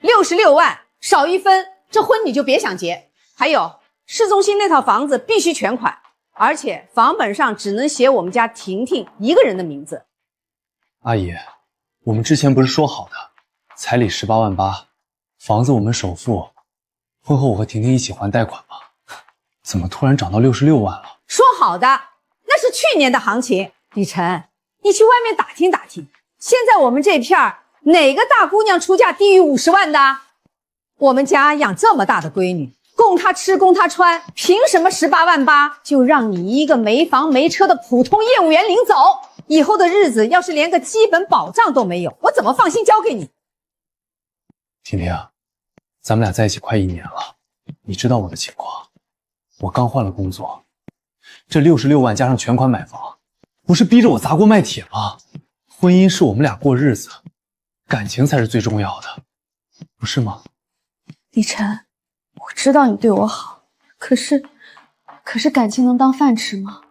66万少1分，这婚你就别想结。还有市中心那套房子必须全款，而且房本上只能写我们家婷婷一个人的名字。阿姨，我们之前不是说好的，彩礼18万8，房子我们首付，婚后我和婷婷一起还贷款吗？怎么突然涨到66万了？说好的，那是去年的行情。李晨，你去外面打听打听，现在我们这片儿哪个大姑娘出价低于50万的？我们家养这么大的闺女，供她吃供她穿，凭什么18万8就让你一个没房没车的普通业务员领走？以后的日子要是连个基本保障都没有，我怎么放心交给你？婷婷，咱们俩在一起快1年了，你知道我的情况，我刚换了工作，这66万加上全款买房，不是逼着我砸锅卖铁吗？婚姻是我们俩过日子，感情才是最重要的，不是吗？李晨，我知道你对我好，可是感情能当饭吃吗？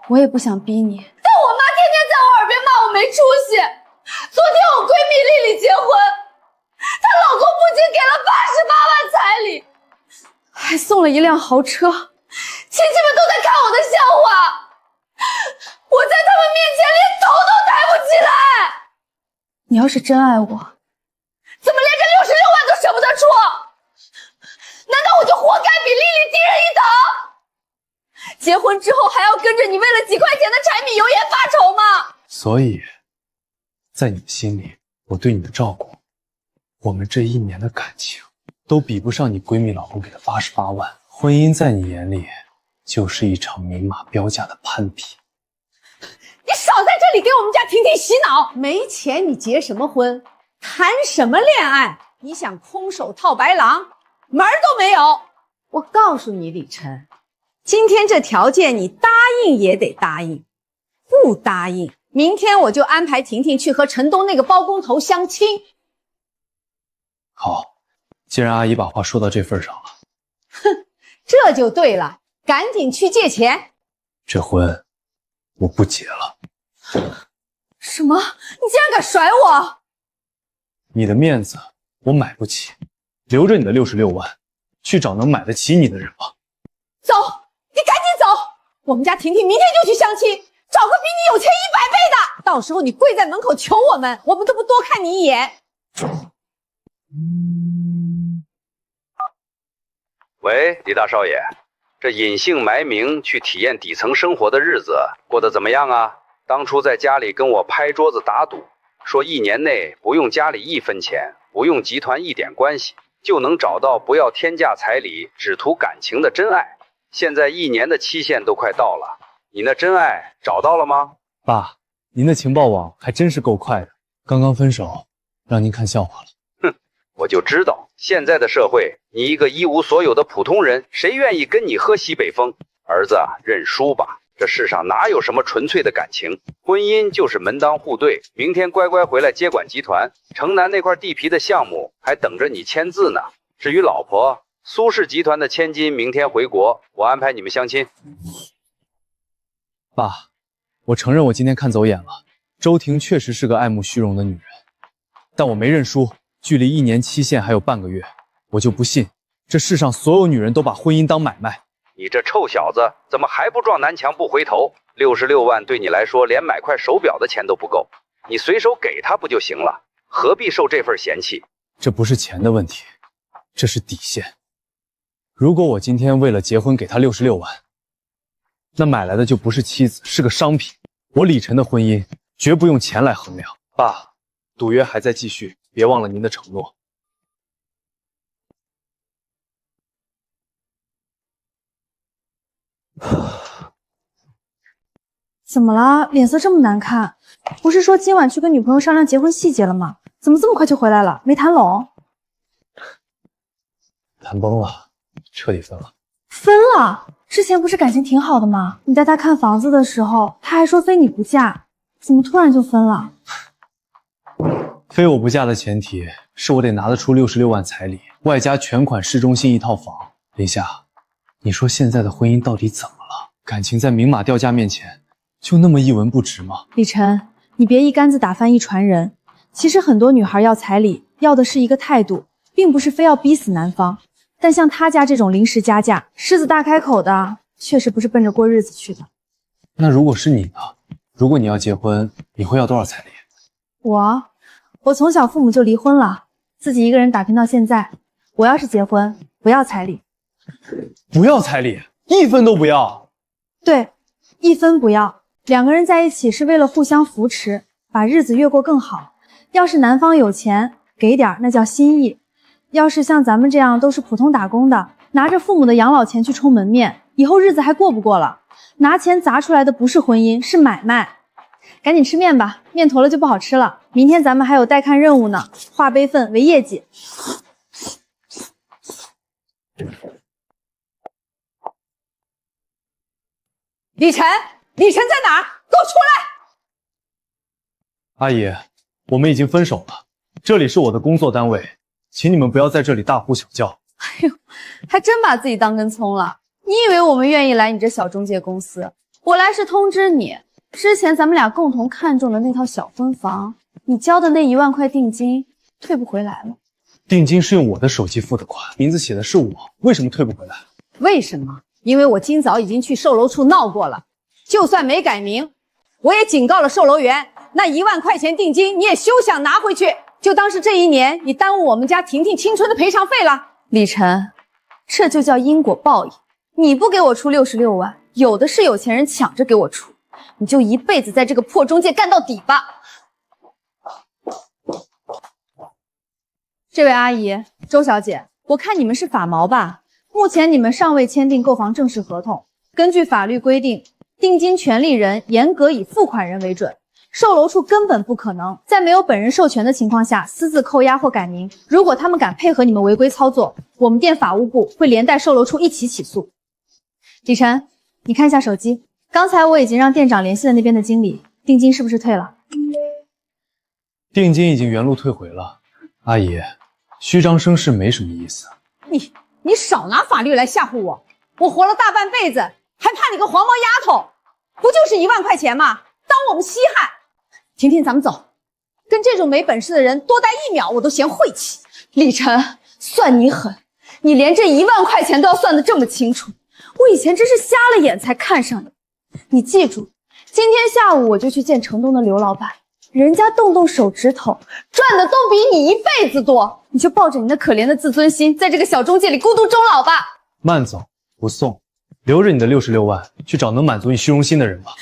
我也不想逼你。但我妈天天在我耳边骂我没出息。昨天我闺蜜丽丽结婚，她老公不仅给了88万彩礼，还送了一辆豪车，亲戚们都在看我的笑话，我在他们面前连头都抬不起来。你要是真爱我，怎么连这66万都舍不得出？难道我就活该比丽丽低人一等？结婚之后还要跟着你为了几块钱的柴米油盐发愁吗？所以，在你的心里，我对你的照顾，我们这1年的感情，都比不上你闺蜜老公给的88万。婚姻在你眼里，就是一场明码标价的攀比。你少在这里给我们家婷婷洗脑！没钱你结什么婚？谈什么恋爱？你想空手套白狼，门儿都没有！我告诉你，李晨，今天这条件你答应也得答应，不答应，明天我就安排婷婷去和城东那个包工头相亲。好，既然阿姨把话说到这份上了，哼，这就对了，赶紧去借钱。这婚我不结了。什么？你竟然敢甩我！你的面子我买不起，留着你的66万，去找能买得起你的人吧。走，你赶紧走！我们家婷婷明天就去相亲，找个比你有钱100倍的，到时候你跪在门口求我们都不多看你一眼。喂，李大少爷，这隐姓埋名去体验底层生活的日子过得怎么样啊？当初在家里跟我拍桌子打赌，说1年内不用家里1分钱，不用集团1点关系，就能找到不要天价彩礼，只图感情的真爱。现在1年的期限都快到了，你那真爱找到了吗？爸，您的情报网还真是够快的，刚刚分手，让您看笑话了。哼，我就知道，现在的社会，你一个一无所有的普通人，谁愿意跟你喝西北风？儿子，认输吧，这世上哪有什么纯粹的感情？婚姻就是门当户对。明天乖乖回来接管集团，城南那块地皮的项目还等着你签字呢。至于老婆，苏氏集团的千金明天回国，我安排你们相亲。爸，我承认我今天看走眼了，周婷确实是个爱慕虚荣的女人，但我没认输。距离1年期限还有半个月，我就不信这世上所有女人都把婚姻当买卖。你这臭小子，怎么还不撞南墙不回头？66万对你来说连买块手表的钱都不够，你随手给他不就行了？何必受这份嫌弃？这不是钱的问题，这是底线。如果我今天为了结婚给他66万，那买来的就不是妻子，是个商品。我李晨的婚姻绝不用钱来衡量。爸，赌约还在继续，别忘了您的承诺。怎么了？脸色这么难看？不是说今晚去跟女朋友商量结婚细节了吗？怎么这么快就回来了？没谈拢？谈崩了，彻底分了。分了？之前不是感情挺好的吗？你带他看房子的时候，他还说非你不嫁，怎么突然就分了？非我不嫁的前提是我得拿得出66万彩礼，外加全款市中心1套房。林夏，你说现在的婚姻到底怎么了？感情在明码标价面前就那么一文不值吗？李晨，你别一竿子打翻一船人。其实很多女孩要彩礼，要的是一个态度，并不是非要逼死男方，但像他家这种临时加价、狮子大开口的，确实不是奔着过日子去的。那如果是你呢？如果你要结婚，你会要多少彩礼？我从小父母就离婚了，自己一个人打拼到现在。我要是结婚，不要彩礼。不要彩礼，1分都不要。对，1分不要。2个人在一起是为了互相扶持，把日子越过更好。要是男方有钱，给点那叫心意；要是像咱们这样都是普通打工的，拿着父母的养老钱去充门面，以后日子还过不过了。拿钱砸出来的不是婚姻，是买卖。赶紧吃面吧，面坨了就不好吃了。明天咱们还有待看任务呢，化悲愤为业绩。李晨，李晨在哪儿？给我出来！阿姨，我们已经分手了，这里是我的工作单位，请你们不要在这里大呼小叫。哎呦，还真把自己当根葱了。你以为我们愿意来你这小中介公司？我来是通知你，之前咱们俩共同看中的那套小分房，你交的那1万块定金退不回来了。定金是用我的手机付的款，名字写的是我，为什么退不回来？为什么？因为我今早已经去售楼处闹过了，就算没改名，我也警告了售楼员，那1万块钱定金你也休想拿回去，就当是这1年你耽误我们家婷婷青春的赔偿费了。李晨，这就叫因果报应。你不给我出66万，有的是有钱人抢着给我出，你就一辈子在这个破中介干到底吧。这位阿姨，周小姐，我看你们是法毛吧？目前你们尚未签订购房正式合同，根据法律规定，定金权利人严格以付款人为准。售楼处根本不可能在没有本人授权的情况下私自扣押或改名。如果他们敢配合你们违规操作，我们店法务部会连带售楼处一起起诉。李晨，你看一下手机，刚才我已经让店长联系了那边的经理，定金是不是退了？定金已经原路退回了。阿姨，虚张声势没什么意思。你少拿法律来吓唬我！我活了大半辈子，还怕你个黄毛丫头？不就是1万块钱吗？当我们稀罕？婷婷，咱们走。跟这种没本事的人多待1秒，我都嫌晦气。李晨，算你狠，你连这1万块钱都要算得这么清楚。我以前真是瞎了眼才看上你。你记住，今天下午我就去见城东的刘老板，人家动动手指头赚的都比你1辈子多。你就抱着你那可怜的自尊心，在这个小中介里孤独终老吧。慢走，不送，留着你的66万，去找能满足你虚荣心的人吧。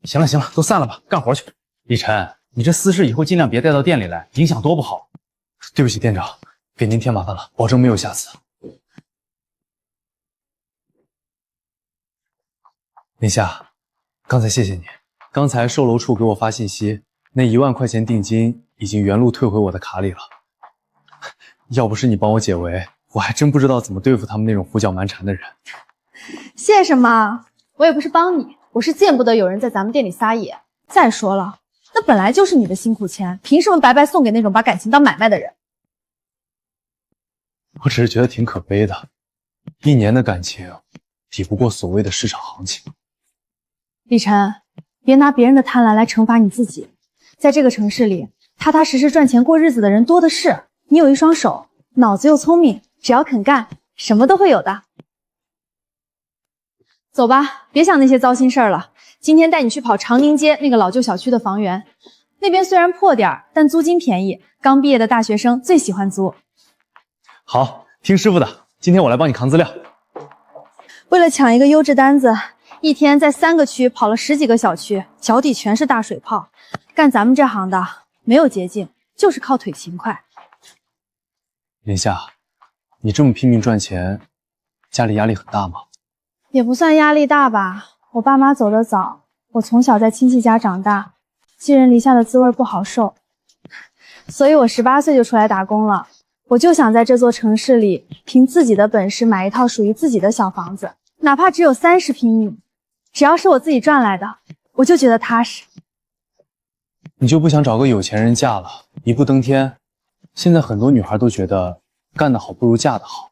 行了行了，都散了吧，干活去。李晨，你这私事以后尽量别带到店里来，影响多不好。对不起，店长，给您添麻烦了，保证没有下次。林夏，刚才谢谢你。刚才售楼处给我发信息，那1万块钱定金已经原路退回我的卡里了。要不是你帮我解围，我还真不知道怎么对付他们那种胡搅蛮缠的人。谢什么？我也不是帮你，我是见不得有人在咱们店里撒野。再说了，那本来就是你的辛苦钱，凭什么白白送给那种把感情当买卖的人？我只是觉得挺可悲的，1年的感情抵不过所谓的市场行情。李晨，别拿别人的贪婪来惩罚你自己。在这个城市里，踏踏实实赚钱过日子的人多的是。你有一双手，脑子又聪明，只要肯干，什么都会有的。走吧，别想那些糟心事儿了。今天带你去跑长宁街那个老旧小区的房源，那边虽然破点儿，但租金便宜，刚毕业的大学生最喜欢租。好，听师傅的，今天我来帮你扛资料。为了抢一个优质单子，一天在3个区跑了10几个小区，脚底全是大水泡。干咱们这行的没有捷径，就是靠腿勤快。林夏，你这么拼命赚钱，家里压力很大吗？也不算压力大吧，我爸妈走得早，我从小在亲戚家长大，寄人篱下的滋味不好受，所以我18岁就出来打工了。我就想在这座城市里凭自己的本事买一套属于自己的小房子，哪怕只有30平米，只要是我自己赚来的，我就觉得踏实。你就不想找个有钱人嫁了，一步登天？现在很多女孩都觉得干得好不如嫁得好。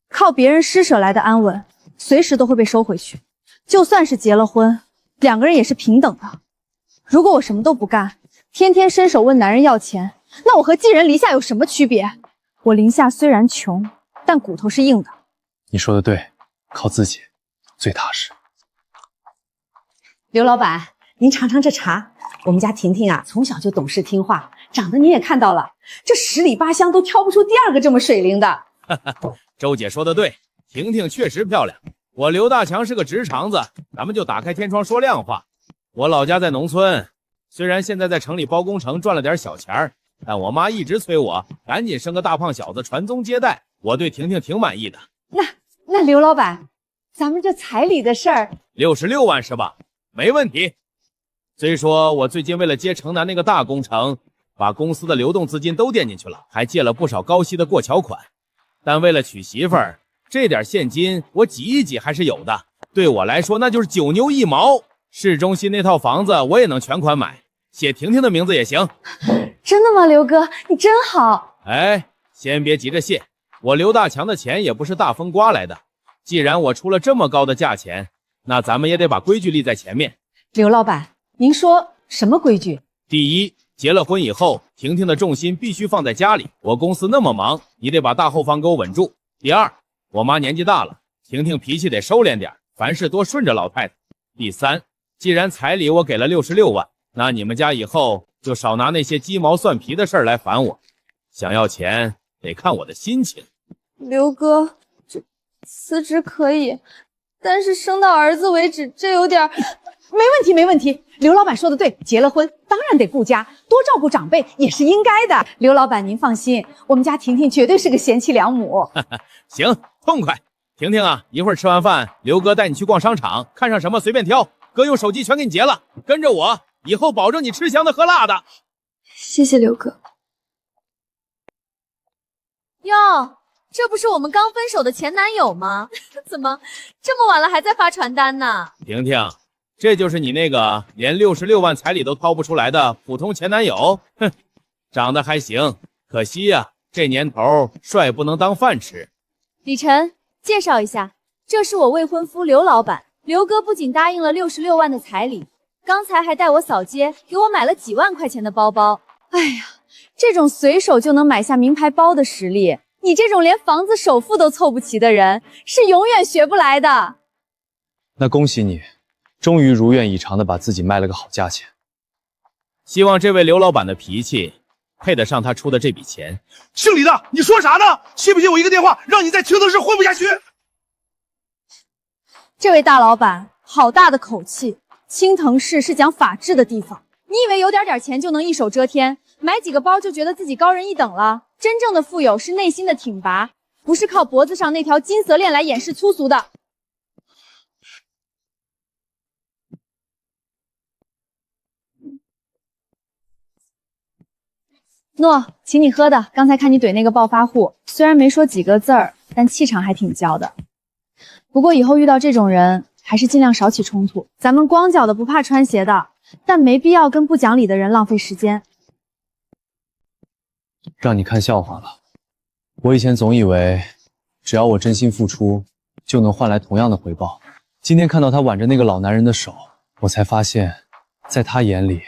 靠别人施舍来的安稳，随时都会被收回去。就算是结了婚，2个人也是平等的。如果我什么都不干，天天伸手问男人要钱，那我和寄人篱下有什么区别？我林夏虽然穷，但骨头是硬的。你说的对，靠自己最踏实。刘老板，您尝尝这茶。我们家婷婷啊，从小就懂事听话，长得您也看到了，这十里八乡都挑不出第二个这么水灵的。周姐说的对，婷婷确实漂亮。我刘大强是个直肠子，咱们就打开天窗说亮话。我老家在农村，虽然现在在城里包工程赚了点小钱儿，但我妈一直催我赶紧生个大胖小子传宗接代。我对婷婷挺满意的。那刘老板，咱们这彩礼的事儿，66万是吧？没问题。虽说我最近为了接城南那个大工程，把公司的流动资金都垫进去了，还借了不少高息的过桥款，但为了娶媳妇儿，这点现金我挤一挤还是有的。对我来说那就是9牛1毛。市中心那套房子我也能全款买，写婷婷的名字也行。真的吗，刘哥？你真好。哎，先别急着谢，我刘大强的钱也不是大风刮来的。既然我出了这么高的价钱，那咱们也得把规矩立在前面。刘老板，您说什么规矩？第一，结了婚以后，婷婷的重心必须放在家里。我公司那么忙，你得把大后方给我稳住。第二，我妈年纪大了，婷婷脾气得收敛点，凡事多顺着老太太。第三，既然彩礼我给了66万，那你们家以后就少拿那些鸡毛蒜皮的事儿来烦我。想要钱得看我的心情。刘哥，这辞职可以，但是生到儿子为止，这有点……没问题，没问题。刘老板说的对，结了婚当然得顾家，多照顾长辈也是应该的。刘老板您放心，我们家婷婷绝对是个贤妻良母。行，痛快。婷婷啊，一会儿吃完饭，刘哥带你去逛商场，看上什么随便挑，哥用手机全给你结了。跟着我，以后保证你吃香的喝辣的。谢谢刘哥。哟，这不是我们刚分手的前男友吗？怎么这么晚了还在发传单呢？婷婷，这就是你那个连66万彩礼都掏不出来的普通前男友？哼，长得还行，可惜呀，这年头帅不能当饭吃。李晨，介绍一下，这是我未婚夫刘老板。刘哥不仅答应了66万的彩礼，刚才还带我扫街，给我买了几万块钱的包包。哎呀，这种随手就能买下名牌包的实力，你这种连房子首付都凑不齐的人，是永远学不来的。那恭喜你，终于如愿以偿的把自己卖了个好价钱。希望这位刘老板的脾气配得上他出的这笔钱。姓李的，你说啥呢？信不信我一个电话让你在青藤市混不下去？这位大老板，好大的口气！青藤市是讲法治的地方，你以为有点钱就能一手遮天，买几个包就觉得自己高人一等了？真正的富有是内心的挺拔，不是靠脖子上那条金丝链来掩饰粗俗的。诺，请你喝的。刚才看你怼那个暴发户，虽然没说几个字儿，但气场还挺骄的。不过以后遇到这种人，还是尽量少起冲突。咱们光脚的不怕穿鞋的，但没必要跟不讲理的人浪费时间。让你看笑话了。我以前总以为，只要我真心付出，就能换来同样的回报。今天看到他挽着那个老男人的手，我才发现，在他眼里，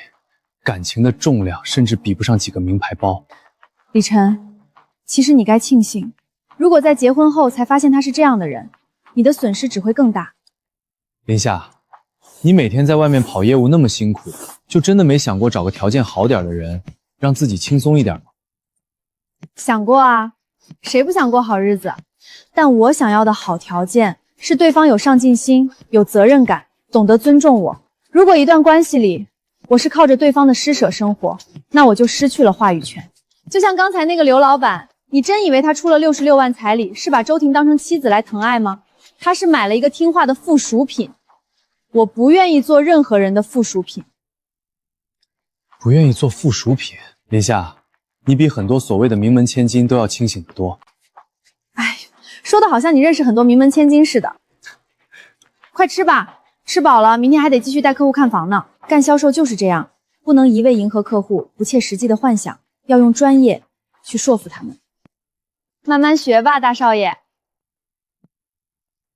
感情的重量甚至比不上几个名牌包。李晨，其实你该庆幸，如果在结婚后才发现他是这样的人，你的损失只会更大。林夏，你每天在外面跑业务那么辛苦，就真的没想过找个条件好点的人，让自己轻松一点吗？想过啊，谁不想过好日子？但我想要的好条件是对方有上进心、有责任感、懂得尊重我。如果一段关系里，我是靠着对方的施舍生活，那我就失去了话语权。就像刚才那个刘老板，你真以为他出了66万彩礼是把周婷当成妻子来疼爱吗？他是买了一个听话的附属品。我不愿意做任何人的附属品。不愿意做附属品？林夏，你比很多所谓的名门千金都要清醒得多。哎，说的好像你认识很多名门千金似的。快吃吧，吃饱了明天还得继续带客户看房呢。干销售就是这样，不能一味迎合客户不切实际的幻想，要用专业去说服他们。慢慢学吧，大少爷。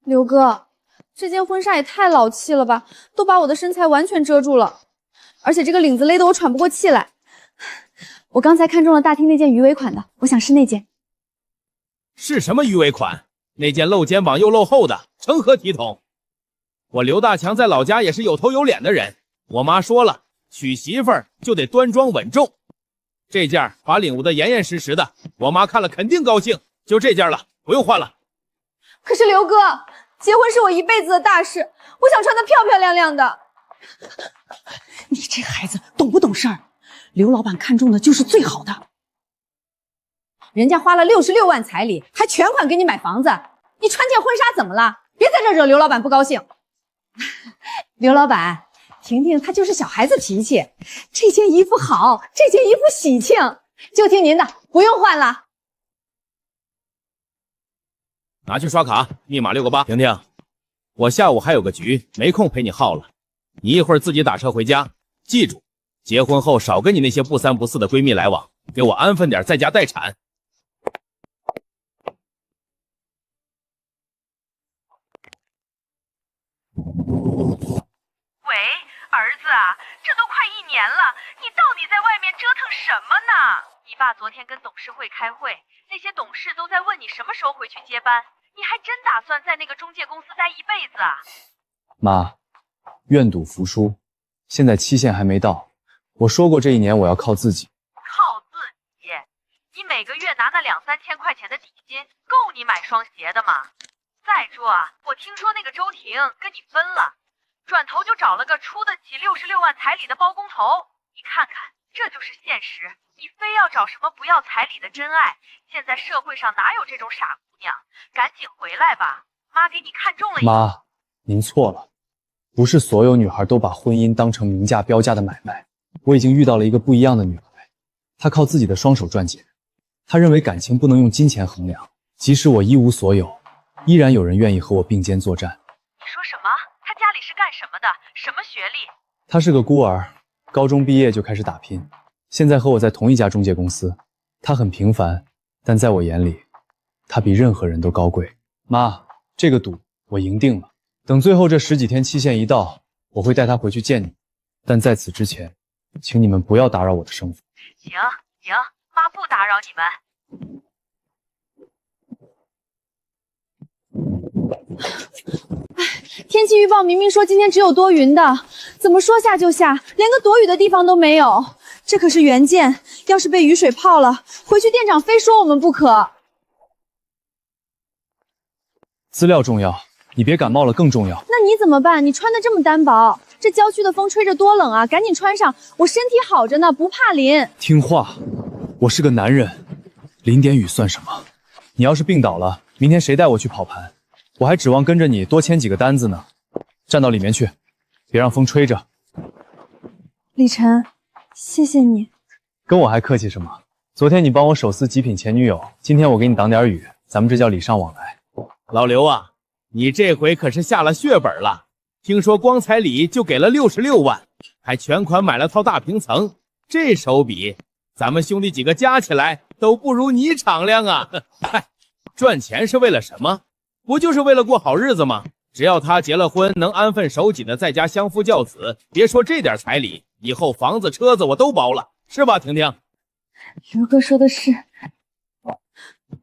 刘哥，这件婚纱也太老气了吧，都把我的身材完全遮住了，而且这个领子勒得我喘不过气来。我刚才看中了大厅那件鱼尾款的，我想试那件。是什么鱼尾款？那件露肩膀又露后的，成何体统？我刘大强在老家也是有头有脸的人，我妈说了，娶媳妇儿就得端庄稳重。这件把领悟的严严实实的，我妈看了肯定高兴。就这件了，不用换了。可是刘哥，结婚是我一辈子的大事，我想穿得漂漂亮亮的。你这孩子懂不懂事儿？刘老板看中的就是最好的，人家花了66万彩礼，还全款给你买房子，你穿件婚纱怎么了？别在这惹刘老板不高兴。刘老板，婷婷她就是小孩子脾气，这件衣服好，这件衣服喜庆，就听您的，不用换了。拿去刷卡，密码6个8。婷婷，我下午还有个局，没空陪你耗了。你一会儿自己打车回家，记住，结婚后少跟你那些不三不四的闺蜜来往，给我安分点，在家待产。喂，儿子啊，这都快1年了，你到底在外面折腾什么呢？你爸昨天跟董事会开会，那些董事都在问你什么时候回去接班，你还真打算在那个中介公司待一辈子啊？妈，愿赌服输，现在期限还没到，我说过这1年我要靠自己。靠自己？你每个月拿那2、3千块钱的底薪，够你买双鞋的吗？再说啊，我听说那个周婷跟你分了，转头就找了个出得起66万彩礼的包工头。你看看，这就是现实。你非要找什么不要彩礼的真爱，现在社会上哪有这种傻姑娘？赶紧回来吧，妈给你看中了一个。妈，您错了，不是所有女孩都把婚姻当成明价标价的买卖。我已经遇到了一个不一样的女孩，她靠自己的双手赚钱，她认为感情不能用金钱衡量，即使我一无所有，依然有人愿意和我并肩作战。你说什么？她家里是干什么的？什么学历？她是个孤儿，高中毕业就开始打拼，现在和我在同一家中介公司。她很平凡，但在我眼里，她比任何人都高贵。妈，这个赌我赢定了。等最后这10几天期限一到，我会带她回去见你。但在此之前，请你们不要打扰我的生活。行，妈不打扰你们。天气预报明明说今天只有多云的，怎么说下就下，连个躲雨的地方都没有。这可是原件，要是被雨水泡了，回去店长非说我们不可。资料重要，你别感冒了更重要。那你怎么办？你穿的这么单薄，这郊区的风吹着多冷啊！赶紧穿上，我身体好着呢，不怕淋。听话，我是个男人，淋点雨算什么？你要是病倒了，明天谁带我去跑盘？我还指望跟着你多签几个单子呢。站到里面去，别让风吹着。李晨，谢谢你。跟我还客气什么？昨天你帮我手撕极品前女友，今天我给你挡点雨，咱们这叫礼尚往来。老刘啊，你这回可是下了血本了。听说光彩礼就给了66万，还全款买了套大平层，这手笔，咱们兄弟几个加起来都不如你敞亮啊！嗨，赚钱是为了什么？不就是为了过好日子吗？只要他结了婚，能安分守己的在家相夫教子，别说这点彩礼，以后房子车子我都包了，是吧，婷婷？刘哥说的是。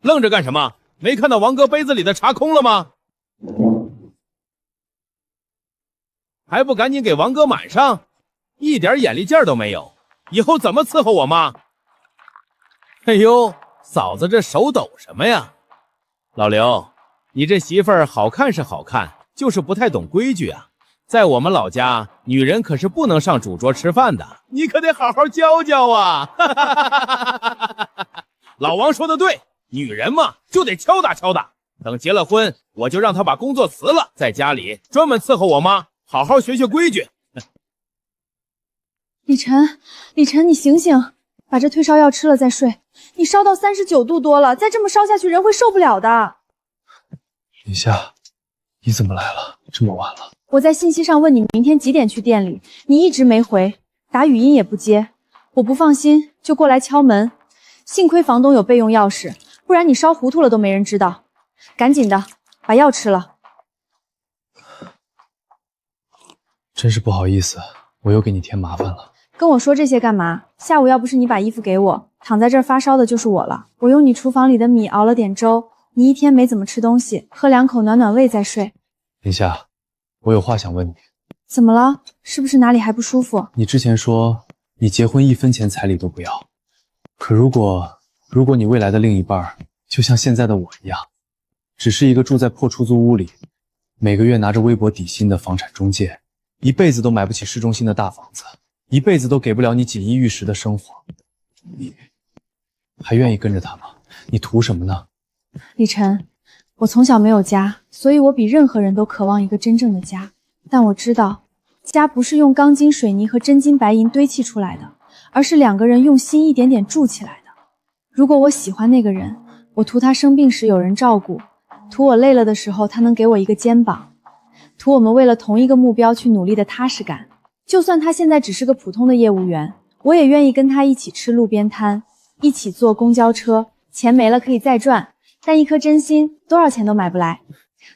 愣着干什么？没看到王哥杯子里的茶空了吗？还不赶紧给王哥满上，一点眼力劲儿都没有，以后怎么伺候我妈？哎呦，嫂子这手抖什么呀？老刘，你这媳妇儿好看是好看，就是不太懂规矩啊。在我们老家，女人可是不能上主桌吃饭的，你可得好好教教啊！老王说的对，女人嘛就得敲打敲打。等结了婚，我就让她把工作辞了，在家里专门伺候我妈，好好学学规矩。李晨，你醒醒，把这退烧药吃了再睡。你烧到39度多了，再这么烧下去，人会受不了的。李夏，你怎么来了？这么晚了。我在信息上问你明天几点去店里，你一直没回，打语音也不接。我不放心，就过来敲门。幸亏房东有备用钥匙，不然你烧糊涂了都没人知道。赶紧的，把药吃了。真是不好意思，我又给你添麻烦了。跟我说这些干嘛？下午要不是你把衣服给我，躺在这儿发烧的就是我了。我用你厨房里的米熬了点粥，你一天没怎么吃东西，喝2口暖暖胃再睡。林夏，我有话想问你。怎么了？是不是哪里还不舒服？你之前说你结婚1分钱彩礼都不要，可如果你未来的另一半就像现在的我一样，只是一个住在破出租屋里，每个月拿着微薄底薪的房产中介，一辈子都买不起市中心的大房子，一辈子都给不了你锦衣玉食的生活，你还愿意跟着他吗？你图什么呢？李晨，我从小没有家，所以我比任何人都渴望一个真正的家。但我知道，家不是用钢筋水泥和真金白银堆砌出来的，而是2个人用心一点点筑起来的。如果我喜欢那个人，我图他生病时有人照顾，图我累了的时候他能给我一个肩膀，图我们为了同一个目标去努力的踏实感。就算他现在只是个普通的业务员，我也愿意跟他一起吃路边摊，一起坐公交车，钱没了可以再赚，但一颗真心多少钱都买不来。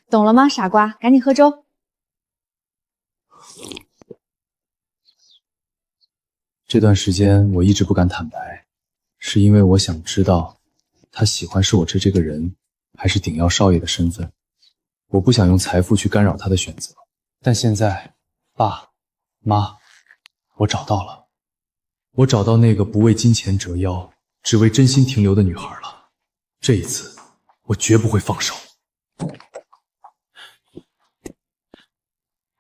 懂了吗，傻瓜？赶紧喝粥。这段时间我一直不敢坦白，是因为我想知道他喜欢是我这个人，还是顶要少爷的身份。我不想用财富去干扰他的选择。但现在，爸妈，我找到了，我找到那个不为金钱折腰，只为真心停留的女孩了。这一次，我绝不会放手。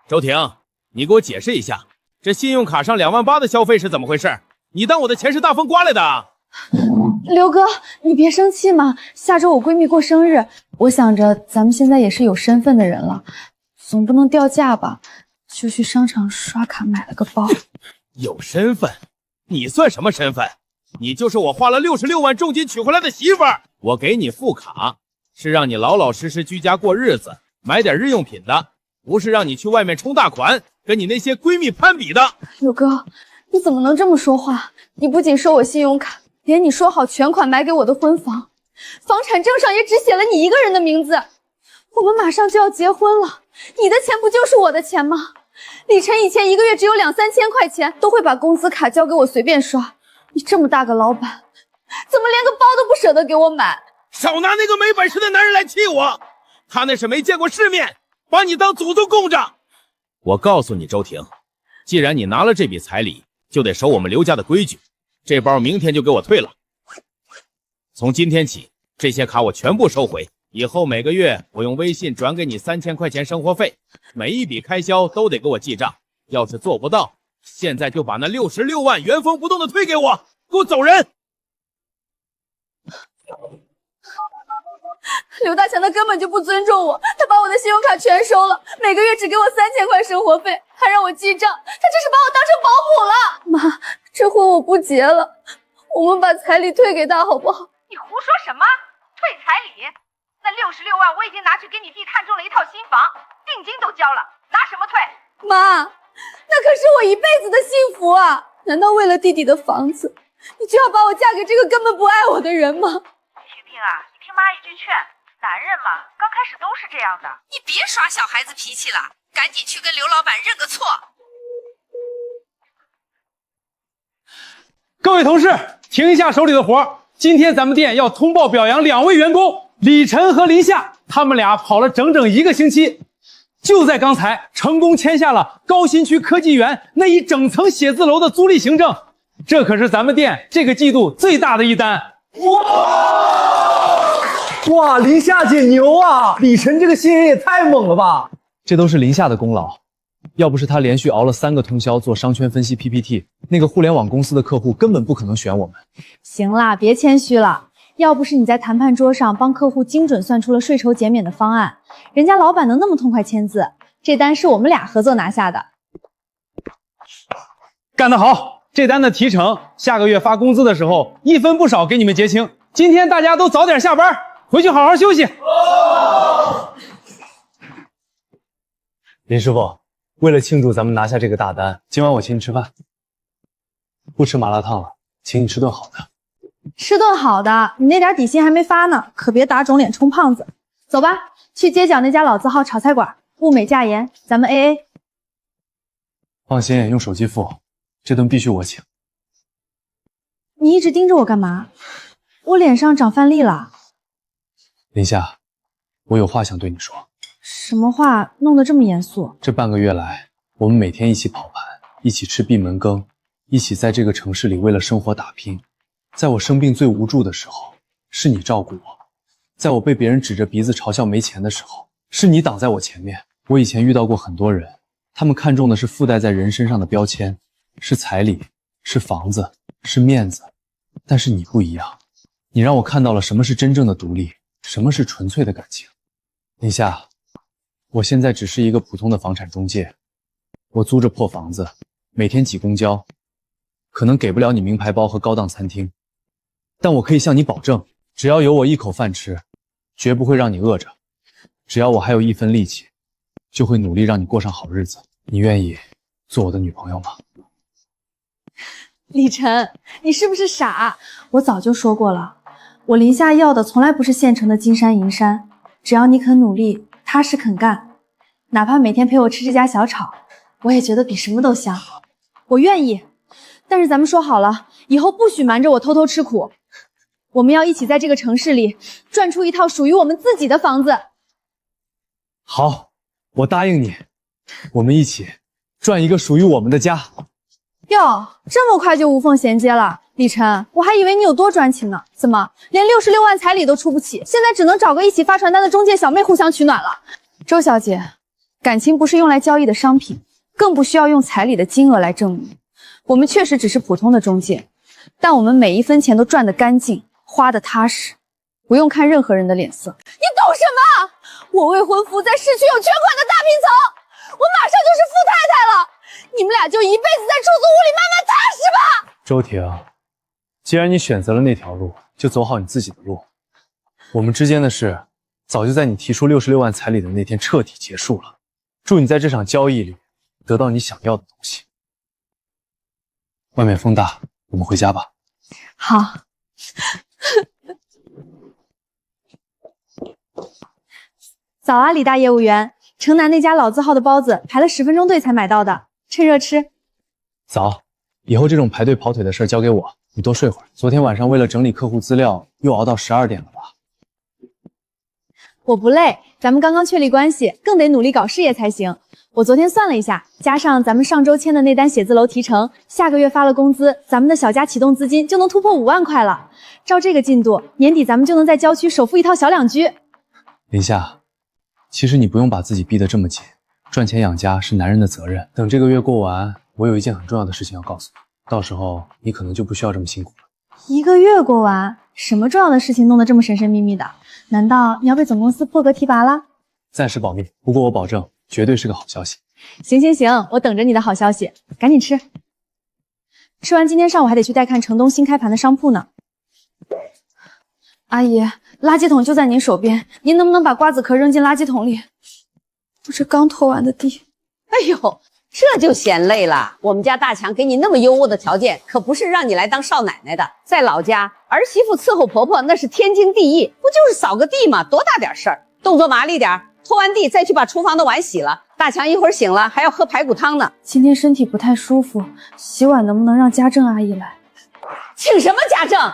周婷，你给我解释一下，这信用卡上2万8的消费是怎么回事？你当我的钱是大风刮来的？刘哥，你别生气嘛，下周我闺蜜过生日，我想着咱们现在也是有身份的人了，总不能掉价吧，就去商场刷卡买了个包。有身份？你算什么身份？你就是我花了66万重金娶回来的媳妇儿。我给你副卡，是让你老老实实居家过日子，买点日用品的，不是让你去外面充大款，跟你那些闺蜜攀比的。刘哥，你怎么能这么说话？你不仅收我信用卡，连你说好全款买给我的婚房，房产证上也只写了你一个人的名字。我们马上就要结婚了，你的钱不就是我的钱吗？李晨以前1个月只有2、3千块钱，都会把工资卡交给我随便刷。你这么大个老板，怎么连个包都不舍得给我买？少拿那个没本事的男人来气我，他那是没见过世面，把你当祖宗供着。我告诉你周婷，既然你拿了这笔彩礼，就得守我们刘家的规矩，这包明天就给我退了。从今天起，这些卡我全部收回，以后每个月我用微信转给你3000块钱生活费，每一笔开销都得给我记账。要是做不到，现在就把那66万原封不动的退给我，给我走人。刘大强他根本就不尊重我，他把我的信用卡全收了，每个月只给我3000块生活费，还让我记账，他这是把我当成保姆了。妈，这婚我不结了，我们把彩礼退给他好不好？你胡说什么？退彩礼？那66万我已经拿去给你弟探中了一套新房，定金都交了，拿什么退？妈，那可是我一辈子的幸福啊！难道为了弟弟的房子，你就要把我嫁给这个根本不爱我的人吗？婷婷啊，你听妈一句劝，男人嘛，刚开始都是这样的。你别耍小孩子脾气了，赶紧去跟刘老板认个错。各位同事，停一下手里的活，今天咱们店要通报表扬2位员工，李晨和林夏，他们俩跑了整整1个星期，就在刚才成功签下了高新区科技园那一整层写字楼的租赁行政，这可是咱们店这个季度最大的一单。哇，林夏姐牛啊！李晨这个新人也太猛了吧！这都是林夏的功劳，要不是他连续熬了3个通宵做商圈分析 PPT， 那个互联网公司的客户根本不可能选我们。行啦，别谦虚了，要不是你在谈判桌上帮客户精准算出了税收减免的方案，人家老板能那么痛快签字，这单是我们俩合作拿下的。干得好！这单的提成，下个月发工资的时候1分不少给你们结清。今天大家都早点下班，回去好好休息。林师傅，为了庆祝咱们拿下这个大单，今晚我请你吃饭，不吃麻辣烫了，请你吃顿好的。吃顿好的，你那点底薪还没发呢，可别打肿脸充胖子。走吧，去街角那家老字号炒菜馆，物美价廉，咱们 AA。放心，用手机付，这顿必须我请。你一直盯着我干嘛？我脸上长饭粒了。林夏，我有话想对你说。什么话弄得这么严肃？这半个月来，我们每天一起跑盘，一起吃闭门羹，一起在这个城市里为了生活打拼。在我生病最无助的时候，是你照顾我；在我被别人指着鼻子嘲笑没钱的时候，是你挡在我前面。我以前遇到过很多人，他们看重的是附带在人身上的标签，是彩礼，是房子，是面子。但是你不一样，你让我看到了什么是真正的独立，什么是纯粹的感情。林夏，我现在只是一个普通的房产中介，我租着破房子，每天挤公交，可能给不了你名牌包和高档餐厅，但我可以向你保证，只要有我一口饭吃，绝不会让你饿着。只要我还有一分力气，就会努力让你过上好日子。你愿意做我的女朋友吗？李晨，你是不是傻？我早就说过了，我林夏要的从来不是现成的金山银山，只要你肯努力，踏实肯干，哪怕每天陪我吃这家小炒，我也觉得比什么都香。我愿意，但是咱们说好了，以后不许瞒着我偷偷吃苦。我们要一起在这个城市里赚出一套属于我们自己的房子。好，我答应你，我们一起赚一个属于我们的家。哟，这么快就无缝衔接了，李晨，我还以为你有多专情呢，怎么连66万彩礼都出不起，现在只能找个一起发传单的中介小妹互相取暖了？周小姐，感情不是用来交易的商品，更不需要用彩礼的金额来证明。我们确实只是普通的中介，但我们每一分钱都赚得干净，花得踏实，不用看任何人的脸色。你懂什么？我未婚夫在市区有全款的大平层，我马上就是富太太了。你们俩就一辈子在出租屋里慢慢踏实吧。周婷，既然你选择了那条路，就走好你自己的路。我们之间的事，早就在你提出66万彩礼的那天彻底结束了。祝你在这场交易里得到你想要的东西。外面风大，我们回家吧。好。早啊，李大业务员，城南那家老字号的包子排了10分钟队才买到的，趁热吃。早，以后这种排队跑腿的事交给我，你多睡会儿。昨天晚上为了整理客户资料，又熬到12点了吧？我不累，咱们刚刚确立关系，更得努力搞事业才行。我昨天算了一下，加上咱们上周签的那单写字楼提成，下个月发了工资，咱们的小家启动资金就能突破5万块了。照这个进度，年底咱们就能在郊区首付一套小两居。林夏，其实你不用把自己逼得这么紧，赚钱养家是男人的责任。等这个月过完，我有一件很重要的事情要告诉你，到时候你可能就不需要这么辛苦了。1个月过完，什么重要的事情弄得这么神神秘秘的？难道你要被总公司破格提拔了？暂时保密，不过我保证绝对是个好消息。行行行，我等着你的好消息，赶紧吃。吃完今天上午还得去带看城东新开盘的商铺呢。阿姨，垃圾桶就在您手边，您能不能把瓜子壳扔进垃圾桶里？我这刚拖完的地。哎呦，这就嫌累了。我们家大强给你那么优渥的条件，可不是让你来当少奶奶的。在老家，儿媳妇伺候婆婆那是天经地义，不就是扫个地吗？多大点事儿，动作麻利点，拖完地再去把厨房的碗洗了。大强一会儿醒了还要喝排骨汤呢。今天身体不太舒服，洗碗能不能让家政阿姨来？请什么家政？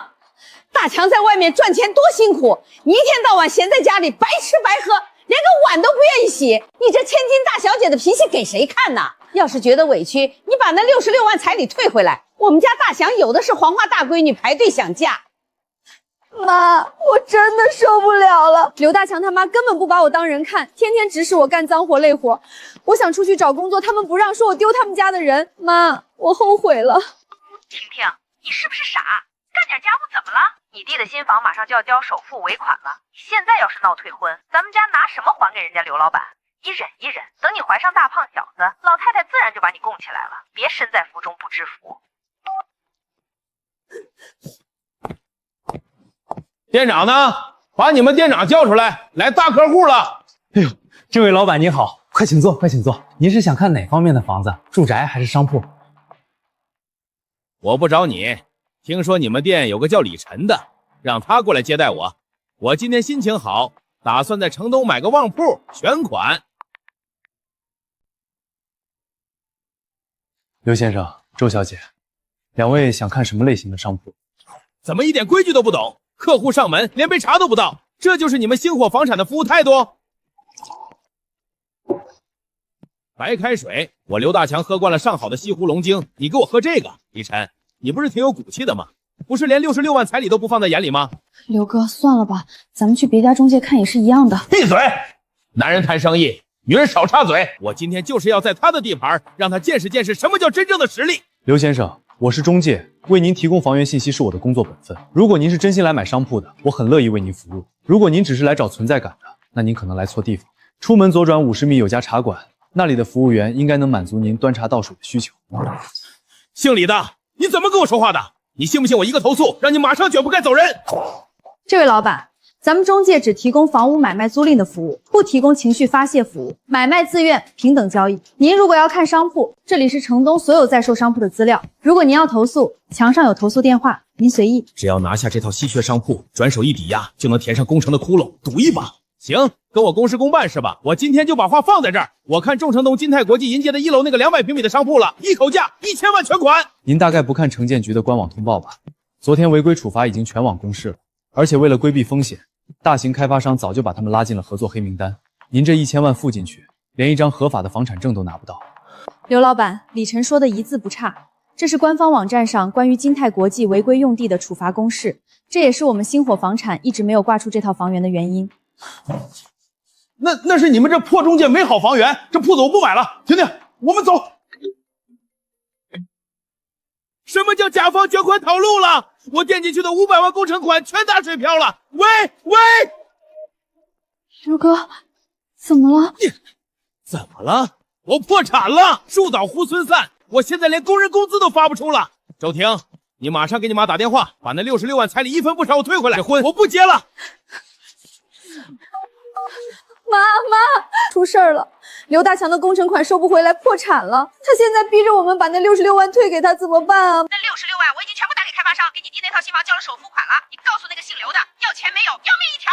大强在外面赚钱多辛苦，你一天到晚闲在家里白吃白喝，连个碗都不愿意洗，你这千金大小姐的脾气给谁看呢？要是觉得委屈，你把那66万彩礼退回来，我们家大强有的是黄花大闺女排队想嫁。妈，我真的受不了了！刘大强他妈根本不把我当人看，天天指使我干脏活累活。我想出去找工作，他们不让，说我丢他们家的人。妈，我后悔了。婷婷，你是不是傻？干点家务怎么了？你弟的新房马上就要交首付尾款了，你现在要是闹退婚，咱们家拿什么还给人家刘老板？一忍一忍，等你怀上大胖小子，老太太自然就把你供起来了，别身在福中不知福。店长呢？把你们店长叫出来，来大客户了。哎呦，这位老板您好，快请坐，快请坐。您是想看哪方面的房子？住宅还是商铺？我不找你，听说你们店有个叫李晨的，让他过来接待我。我今天心情好，打算在城东买个旺铺，全款。刘先生，周小姐，两位想看什么类型的商铺？怎么一点规矩都不懂？客户上门连杯茶都不倒，这就是你们星火房产的服务态度？白开水，我刘大强喝惯了上好的西湖龙井，你给我喝这个？李晨，你不是挺有骨气的吗？不是连66万彩礼都不放在眼里吗？刘哥，算了吧，咱们去别家中介看也是一样的。闭嘴！男人谈生意，女人少插嘴。我今天就是要在他的地盘，让他见识见识什么叫真正的实力。刘先生，我是中介，为您提供房源信息是我的工作本分。如果您是真心来买商铺的，我很乐意为您服务；如果您只是来找存在感的，那您可能来错地方。出门左转50米有家茶馆，那里的服务员应该能满足您端茶倒水的需求。姓李的，你怎么跟我说话的？你信不信我一个投诉，让你马上卷铺盖走人？这位老板，咱们中介只提供房屋买卖租赁的服务，不提供情绪发泄服务，买卖自愿，平等交易。您如果要看商铺，这里是城东所有在售商铺的资料。如果您要投诉，墙上有投诉电话，您随意。只要拿下这套稀缺商铺，转手一抵押，就能填上工程的窟窿，赌一把。行，跟我公事公办是吧？我今天就把话放在这儿。我看众诚东金泰国际银街的1楼那个200平米的商铺了，一口价1000万全款。您大概不看城建局的官网通报吧？昨天违规处罚已经全网公示了，而且为了规避风险，大型开发商早就把他们拉进了合作黑名单。您这1000万付进去，连一张合法的房产证都拿不到。刘老板，李晨说的一字不差，这是官方网站上关于金泰国际违规用地的处罚公示，这也是我们星火房产一直没有挂出这套房源的原因。那是你们这破中介没好房源，这铺子我不买了。婷婷，我们走。什么叫甲方卷款跑路了？我垫进去的500万工程款全打水漂了。喂！刘哥，怎么了？怎么了？我破产了，树倒猢狲散，我现在连工人工资都发不出了。周婷，你马上给你妈打电话，把那66万彩礼1分不少我退回来。这婚我不结了。妈，出事儿了！刘大强的工程款收不回来，破产了。他现在逼着我们把那66万退给他，怎么办啊？那66万我已经全部打给开发商，给你弟那套新房交了首付款了。你告诉那个姓刘的，要钱没有，要命一条。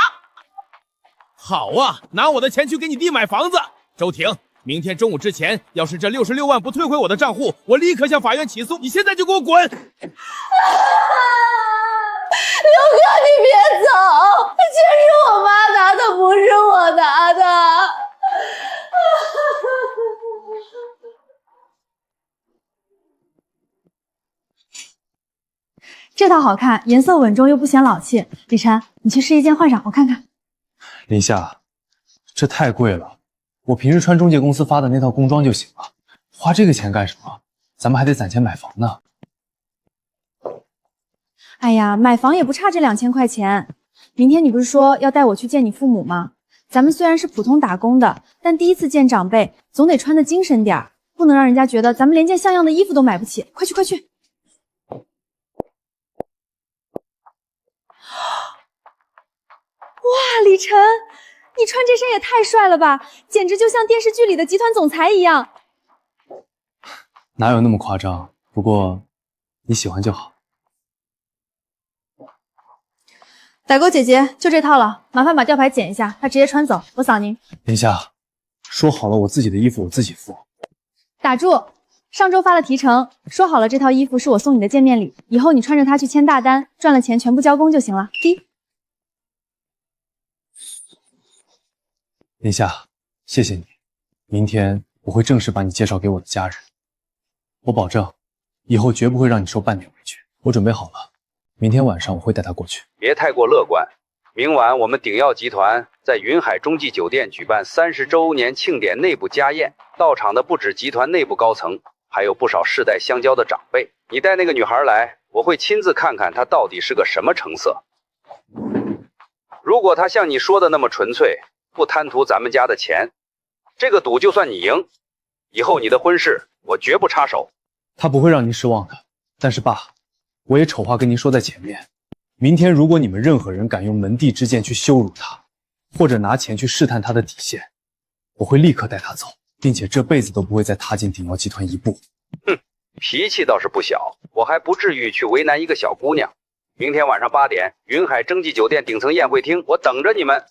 好啊，拿我的钱去给你弟买房子。周婷，明天中午之前，要是这66万不退回我的账户，我立刻向法院起诉。你现在就给我滚！刘哥，你别走，钱是我妈拿的，不是我拿的。这套好看，颜色稳重又不显老气。李晨，你去试一件换上，我看看。林夏，这太贵了，我平时穿中介公司发的那套工装就行了，花这个钱干什么？咱们还得攒钱买房呢。哎呀，买房也不差这2000块钱。明天你不是说要带我去见你父母吗？咱们虽然是普通打工的，但第一次见长辈，总得穿得精神点儿，不能让人家觉得咱们连件像样的衣服都买不起。快去！哇，李晨，你穿这身也太帅了吧，简直就像电视剧里的集团总裁一样。哪有那么夸张？不过你喜欢就好。代购姐姐，就这套了，麻烦把吊牌剪一下，她直接穿走，我扫您。林夏，说好了我自己的衣服我自己付。打住！上周发了提成，说好了这套衣服是我送你的见面礼，以后你穿着它去签大单，赚了钱全部交工就行了。滴。林夏，谢谢你，明天我会正式把你介绍给我的家人，我保证，以后绝不会让你受半点委屈。我准备好了，明天晚上我会带他过去。别太过乐观，明晚我们鼎耀集团在云海洲际酒店举办30周年庆典内部家宴，到场的不止集团内部高层，还有不少世代相交的长辈。你带那个女孩来，我会亲自看看她到底是个什么成色。如果她像你说的那么纯粹，不贪图咱们家的钱，这个赌就算你赢，以后你的婚事我绝不插手。他不会让您失望的。但是爸，我也丑话跟您说在前面，明天如果你们任何人敢用门第之见去羞辱他，或者拿钱去试探他的底线，我会立刻带他走，并且这辈子都不会再踏进鼎耀集团一步。哼，脾气倒是不小，我还不至于去为难一个小姑娘。明天晚上8点，云海洲际酒店顶层宴会厅，我等着你们。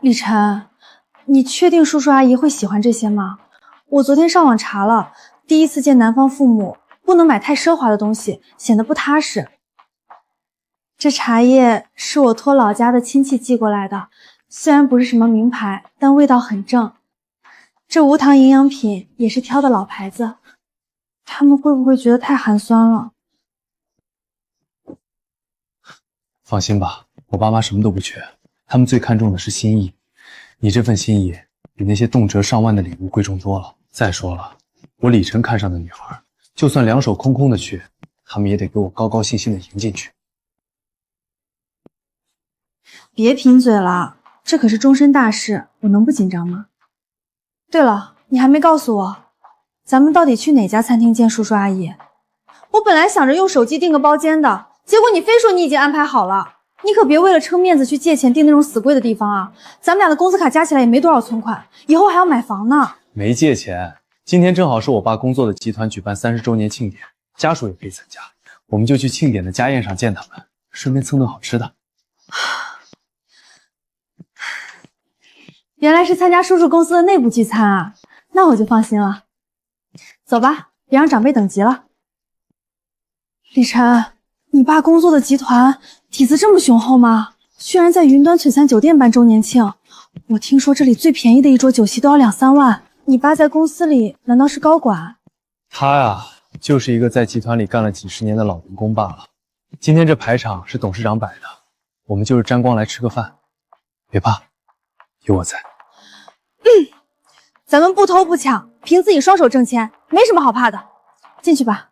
李晨，你确定叔叔阿姨会喜欢这些吗？我昨天上网查了，第一次见男方父母，不能买太奢华的东西，显得不踏实。这茶叶是我托老家的亲戚寄过来的，虽然不是什么名牌，但味道很正。这无糖营养品也是挑的老牌子，他们会不会觉得太寒酸了？放心吧，我爸妈什么都不缺，他们最看重的是心意。你这份心意比那些动辄上万的礼物贵重多了。再说了，我李晨看上的女孩，就算两手空空的去，他们也得给我高高兴兴的迎进去。别贫嘴了，这可是终身大事，我能不紧张吗？对了，你还没告诉我，咱们到底去哪家餐厅见叔叔阿姨？我本来想着用手机订个包间的，结果你非说你已经安排好了。你可别为了撑面子去借钱订那种死贵的地方啊！咱们俩的工资卡加起来也没多少存款，以后还要买房呢。没借钱，今天正好是我爸工作的集团举办30周年庆典，家属也可以参加，我们就去庆典的家宴上见他们，顺便蹭顿好吃的。原来是参加叔叔公司的内部聚餐啊，那我就放心了。走吧，别让长辈等急了。李晨，你爸工作的集团底子这么雄厚吗？居然在云端璀璨酒店办周年庆，我听说这里最便宜的一桌酒席都要2、3万。你爸在公司里难道是高管？他呀，就是一个在集团里干了几十年的老员工罢了。今天这排场是董事长摆的，我们就是沾光来吃个饭，别怕，有我在。咱们不偷不抢，凭自己双手挣钱，没什么好怕的。进去吧。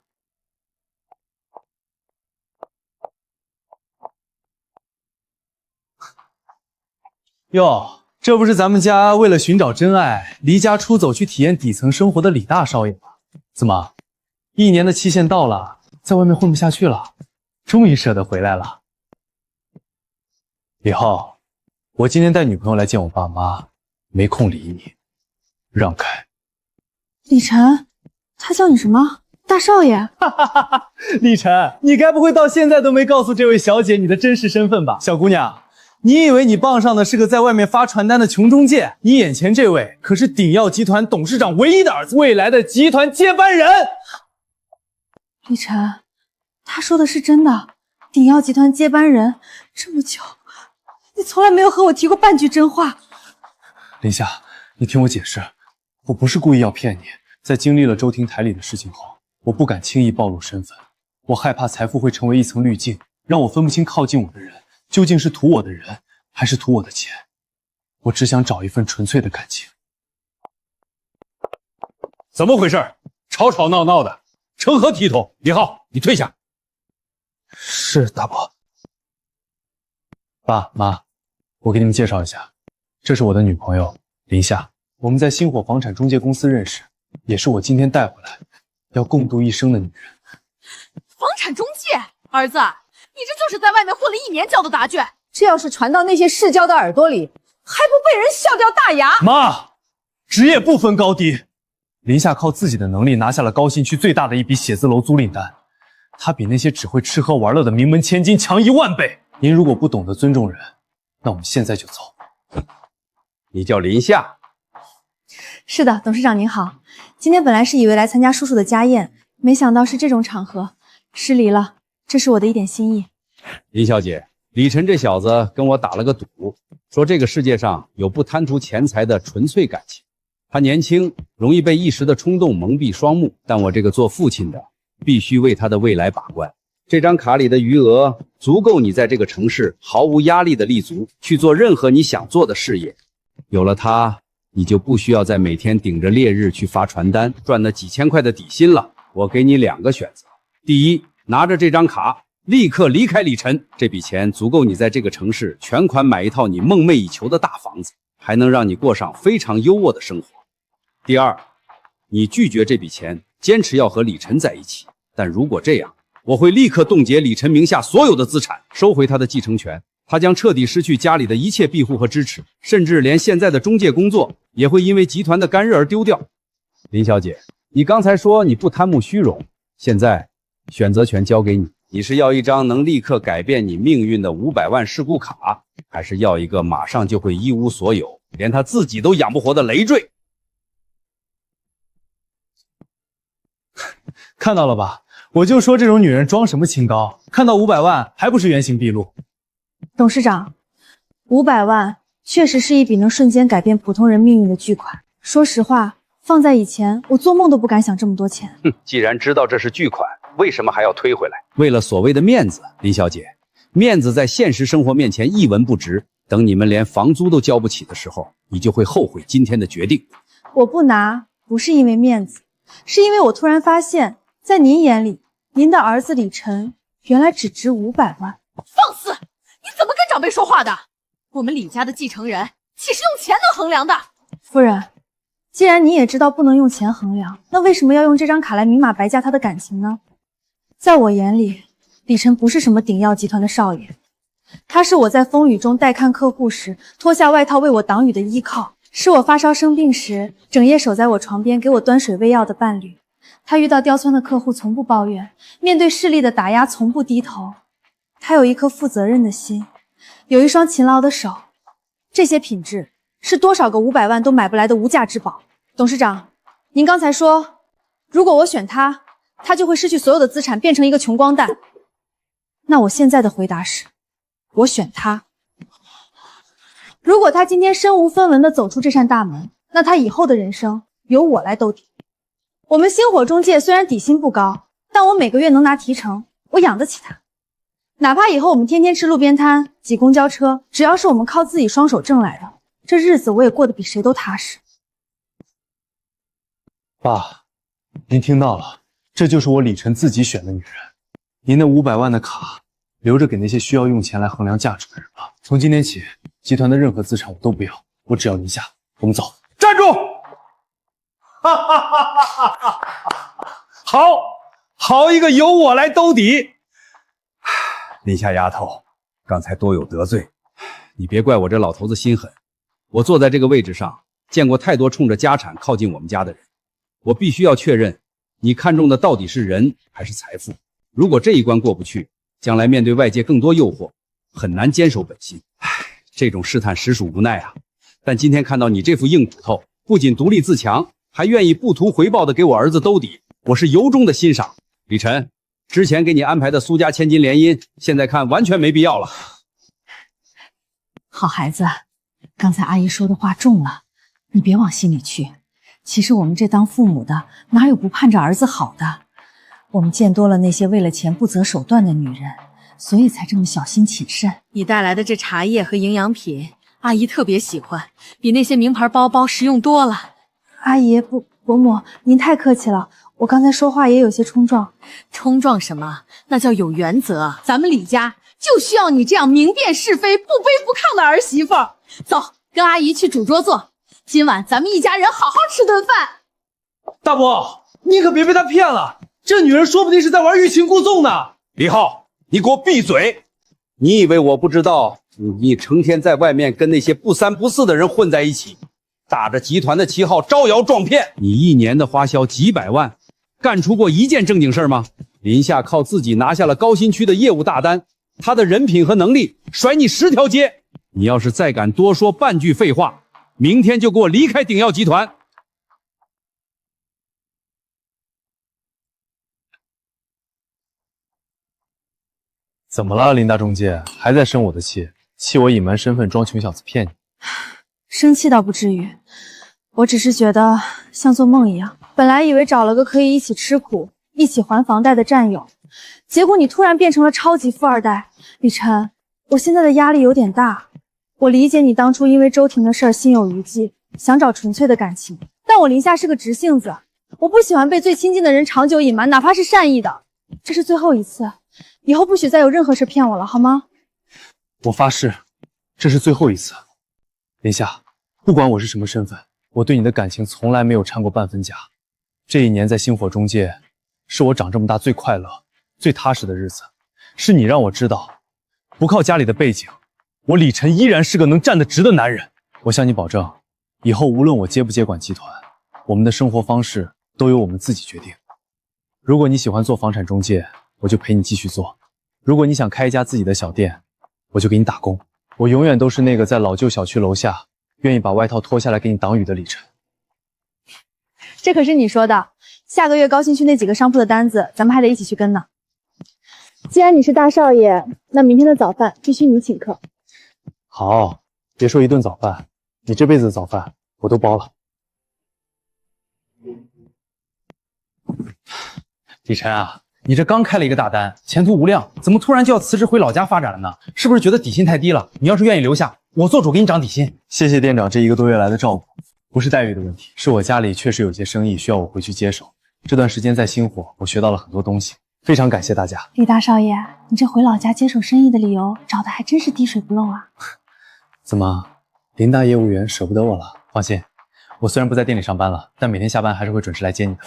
哟，这不是咱们家为了寻找真爱，离家出走去体验底层生活的李大少爷吗？怎么，1年的期限到了，在外面混不下去了，终于舍得回来了？李浩，我今天带女朋友来见我爸妈，没空理你，让开。李晨，他叫你什么？大少爷？李晨，你该不会到现在都没告诉这位小姐你的真实身份吧？小姑娘，你以为你傍上的是个在外面发传单的穷中介？你眼前这位可是鼎耀集团董事长唯一的儿子，未来的集团接班人。李晨，他说的是真的。鼎耀集团接班人，这么久，你从来没有和我提过半句真话。林夏，你听我解释，我不是故意要骗你。在经历了周庭台里的事情后，我不敢轻易暴露身份，我害怕财富会成为一层滤镜，让我分不清靠近我的人究竟是图我的人，还是图我的钱。我只想找一份纯粹的感情。怎么回事？吵吵闹闹的，成何体统？李浩，你退下。是大伯。爸妈，我给你们介绍一下，这是我的女朋友林夏，我们在星火房产中介公司认识，也是我今天带回来要共度一生的女人。房产中介，儿子，你这就是在外面混了1年交的答卷。这要是传到那些世交的耳朵里，还不被人笑掉大牙？妈，职业不分高低。林夏靠自己的能力拿下了高新区最大的一笔写字楼租赁单，她比那些只会吃喝玩乐的名门千金强1万倍。您如果不懂得尊重人，那我们现在就走。你叫林夏？是的，董事长您好。今天本来是以为来参加叔叔的家宴，没想到是这种场合，失礼了，这是我的一点心意。林小姐，李晨这小子跟我打了个赌，说这个世界上有不贪图钱财的纯粹感情。他年轻，容易被一时的冲动蒙蔽双目，但我这个做父亲的必须为他的未来把关。这张卡里的余额足够你在这个城市毫无压力的立足，去做任何你想做的事业。有了它，你就不需要再每天顶着烈日去发传单，赚那几千块的底薪了。我给你2个选择：第一，拿着这张卡立刻离开李晨，这笔钱足够你在这个城市全款买一套你梦寐以求的大房子，还能让你过上非常优渥的生活。第二，你拒绝这笔钱，坚持要和李晨在一起，但如果这样，我会立刻冻结李晨名下所有的资产，收回他的继承权，他将彻底失去家里的一切庇护和支持，甚至连现在的中介工作也会因为集团的干涉而丢掉。林小姐，你刚才说你不贪慕虚荣，现在选择权交给你，你是要一张能立刻改变你命运的500万事故卡，还是要一个马上就会一无所有，连他自己都养不活的累赘？看到了吧？我就说这种女人装什么清高，看到500万还不是原形毕露？董事长，500万确实是一笔能瞬间改变普通人命运的巨款。说实话，放在以前，我做梦都不敢想这么多钱。既然知道这是巨款，为什么还要推回来？为了所谓的面子，林小姐，面子在现实生活面前一文不值。等你们连房租都交不起的时候，你就会后悔今天的决定。我不拿，不是因为面子，是因为我突然发现，在您眼里，您的儿子李晨原来只值500万。放肆！你怎么跟长辈说话的？我们李家的继承人岂是用钱能衡量的？夫人，既然你也知道不能用钱衡量，那为什么要用这张卡来明码白价他的感情呢？在我眼里，李晨不是什么鼎药集团的少爷，他是我在风雨中带看客户时脱下外套为我挡雨的依靠，是我发烧生病时整夜守在我床边给我端水喂药的伴侣。他遇到刁钻的客户从不抱怨，面对势力的打压从不低头。他有一颗负责任的心，有一双勤劳的手，这些品质是多少个500万都买不来的无价之宝。董事长，您刚才说，如果我选他，他就会失去所有的资产，变成一个穷光蛋。那我现在的回答是，我选他。如果他今天身无分文地走出这扇大门，那他以后的人生由我来兜底。我们星火中介虽然底薪不高，但我每个月能拿提成，我养得起他。哪怕以后我们天天吃路边摊，挤公交车，只要是我们靠自己双手挣来的，这日子我也过得比谁都踏实。爸，您听到了，这就是我李晨自己选的女人。您那500万的卡留着给那些需要用钱来衡量价值的人吧。从今天起，集团的任何资产我都不要，我只要宁夏。我们走。站住！好一个由我来兜底。林夏丫头，刚才多有得罪，你别怪我这老头子心狠。我坐在这个位置上，见过太多冲着家产靠近我们家的人，我必须要确认你看中的到底是人还是财富。如果这一关过不去，将来面对外界更多诱惑，很难坚守本心。这种试探实属无奈啊。但今天看到你这副硬骨头，不仅独立自强，还愿意不图回报的给我儿子兜底，我是由衷的欣赏。李晨，之前给你安排的苏家千金联姻，现在看完全没必要了。好孩子，刚才阿姨说的话重了，你别往心里去。其实我们这当父母的，哪有不盼着儿子好的？我们见多了那些为了钱不择手段的女人，所以才这么小心谨慎。你带来的这茶叶和营养品，阿姨特别喜欢，比那些名牌包包实用多了。阿姨，伯母，您太客气了，我刚才说话也有些冲撞。冲撞什么？那叫有原则。咱们李家就需要你这样明辨是非、不卑不亢的儿媳妇。走，跟阿姨去主桌坐，今晚咱们一家人好好吃顿饭。大伯，你可别被他骗了，这女人说不定是在玩欲擒故纵呢。李浩，你给我闭嘴！你以为我不知道你成天在外面跟那些不三不四的人混在一起，打着集团的旗号招摇撞骗？你一年的花销几百万，干出过一件正经事吗？林夏靠自己拿下了高新区的业务大单，他的人品和能力甩你10条街。你要是再敢多说半句废话，明天就给我离开鼎耀集团。怎么了，林大中介？还在生我的气？气我隐瞒身份，装穷小子骗你？生气倒不至于，我只是觉得像做梦一样。本来以为找了个可以一起吃苦、一起还房贷的战友，结果你突然变成了超级富二代。李晨，我现在的压力有点大。我理解你当初因为周婷的事儿心有余悸，想找纯粹的感情，但我林夏是个直性子，我不喜欢被最亲近的人长久隐瞒，哪怕是善意的。这是最后一次，以后不许再有任何事骗我了，好吗？我发誓，这是最后一次。林夏，不管我是什么身份，我对你的感情从来没有掺过半分假。这一年在星火中介，是我长这么大最快乐、最踏实的日子。是你让我知道，不靠家里的背景，我李晨依然是个能站得直的男人。我向你保证，以后无论我接不接管集团，我们的生活方式都由我们自己决定。如果你喜欢做房产中介，我就陪你继续做。如果你想开一家自己的小店，我就给你打工。我永远都是那个在老旧小区楼下愿意把外套脱下来给你挡雨的李晨。这可是你说的，下个月高新区那几个商铺的单子，咱们还得一起去跟呢。既然你是大少爷，那明天的早饭必须你请客。好，别说一顿早饭，你这辈子的早饭我都包了。李晨啊，你这刚开了一个大单，前途无量，怎么突然就要辞职回老家发展了呢？是不是觉得底薪太低了？你要是愿意留下，我做主给你涨底薪。谢谢店长这1个多月来的照顾，不是待遇的问题，是我家里确实有些生意需要我回去接手。这段时间在星火，我学到了很多东西，非常感谢大家。李大少爷，你这回老家接手生意的理由找的还真是滴水不漏啊。怎么，林大业务员舍不得我了？放心，我虽然不在店里上班了，但每天下班还是会准时来接你的。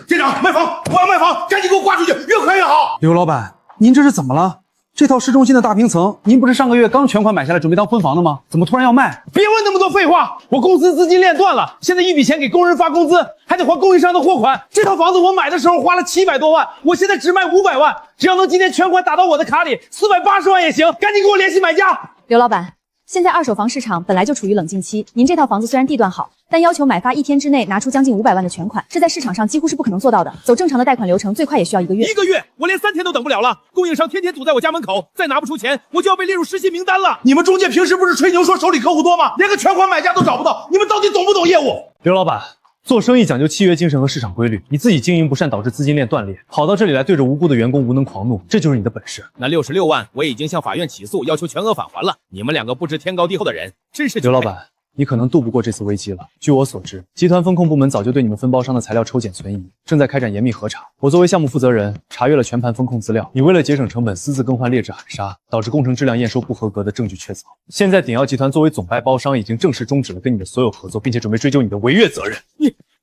店长，卖房，我要卖房，赶紧给我挂出去，越快越好。刘老板，您这是怎么了？这套市中心的大平层，您不是上个月刚全款买下来，准备当婚房的吗？怎么突然要卖？别问那么多废话，我公司资金链断了，现在一笔钱给工人发工资，还得还供应商的货款。这套房子我买的时候花了700多万，我现在只卖500万，只要能今天全款打到我的卡里，480万也行。赶紧给我联系买家。刘老板，现在二手房市场本来就处于冷静期，您这套房子虽然地段好，但要求买发1天之内拿出将近500万的全款，这在市场上几乎是不可能做到的。走正常的贷款流程，最快也需要1个月。1个月，我连3天都等不了了。供应商天天堵在我家门口，再拿不出钱，我就要被列入失信名单了。你们中介平时不是吹牛说手里客户多吗？连个全款买家都找不到，你们到底懂不懂业务？刘老板，做生意讲究契约精神和市场规律，你自己经营不善导致资金链断裂，跑到这里来对着无辜的员工无能狂怒，这就是你的本事。那66万我已经向法院起诉，要求全额返还了。你们2个不知天高地厚的人，真是……刘老板，你可能渡不过这次危机了。据我所知，集团风控部门早就对你们分包商的材料抽检存疑，正在开展严密核查。我作为项目负责人，查阅了全盘风控资料。你为了节省成本，私自更换劣质海沙，导致工程质量验收不合格的证据确凿。现在鼎耀集团作为总外包商，已经正式终止了跟你的所有合作，并且准备追究你的违约责任。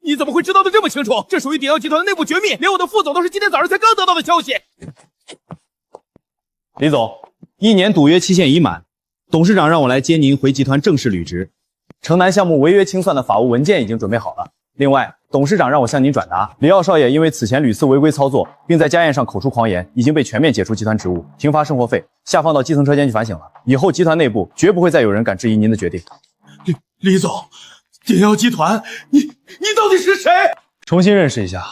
你怎么会知道的这么清楚？这属于鼎耀集团的内部绝密，连我的副总都是今天早上才刚得到的消息。李总，1年赌约期限已满，董事长让我来接您回集团正式履职。城南项目违约清算的法务文件已经准备好了。另外，董事长让我向您转达，李耀少爷因为此前屡次违规操作，并在家宴上口出狂言，已经被全面解除集团职务，停发生活费，下放到基层车间去反省了。以后集团内部绝不会再有人敢质疑您的决定。李总，鼎耀集团，你到底是谁？重新认识一下，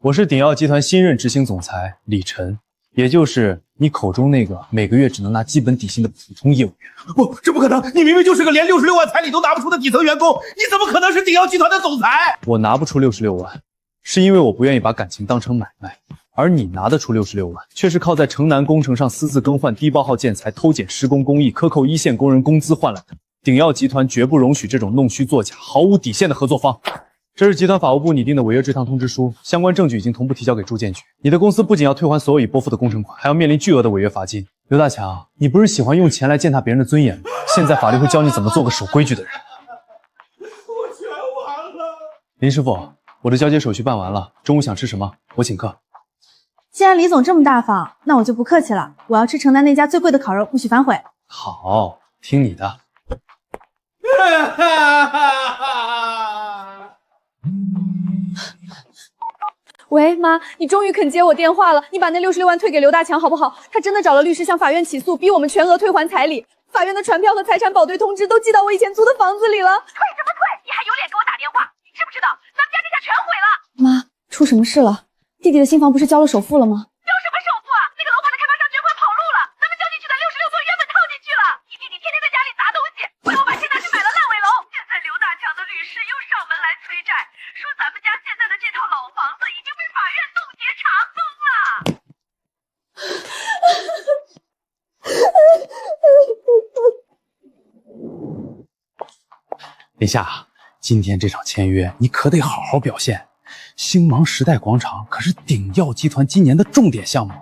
我是鼎耀集团新任执行总裁李晨，也就是你口中那个每个月只能拿基本底薪的普通业务员。不，这不可能！你明明就是个连66万彩礼都拿不出的底层员工，你怎么可能是鼎耀集团的总裁？我拿不出66万，是因为我不愿意把感情当成买卖，而你拿得出66万，却是靠在城南工程上私自更换低报号建材、偷减施工工艺、克扣一线工人工资换来的。鼎耀集团绝不容许这种弄虚作假、毫无底线的合作方。这是集团法务部拟定的违约追偿通知书，相关证据已经同步提交给住建局。你的公司不仅要退还所有已拨付的工程款，还要面临巨额的违约罚金。刘大强，你不是喜欢用钱来践踏别人的尊严吗？现在法律会教你怎么做个守规矩的人。我全完了。林师傅，我的交接手续办完了，中午想吃什么？我请客。既然李总这么大方，那我就不客气了。我要吃城南那家最贵的烤肉，不许反悔。好，听你的。喂，妈，你终于肯接我电话了，你把那66万退给刘大强好不好？他真的找了律师向法院起诉，逼我们全额退还彩礼。法院的传票和财产保对通知都寄到我以前租的房子里了。退什么退？你还有脸给我打电话？你知不知道咱们家这下全毁了？妈，出什么事了？弟弟的新房不是交了首付了吗？交什么首付啊？那个楼盘的开发商卷款跑路了，咱们交进去的66座原本套进去了。你弟弟天天在家里砸东西，为我把钱拿去买了烂尾楼。现在刘大强的律师又上门来催债，说咱们家现在的这套老房子已经被法院冻结查封了。林夏，今天这场签约你可得好好表现。星芒时代广场可是鼎耀集团今年的重点项目，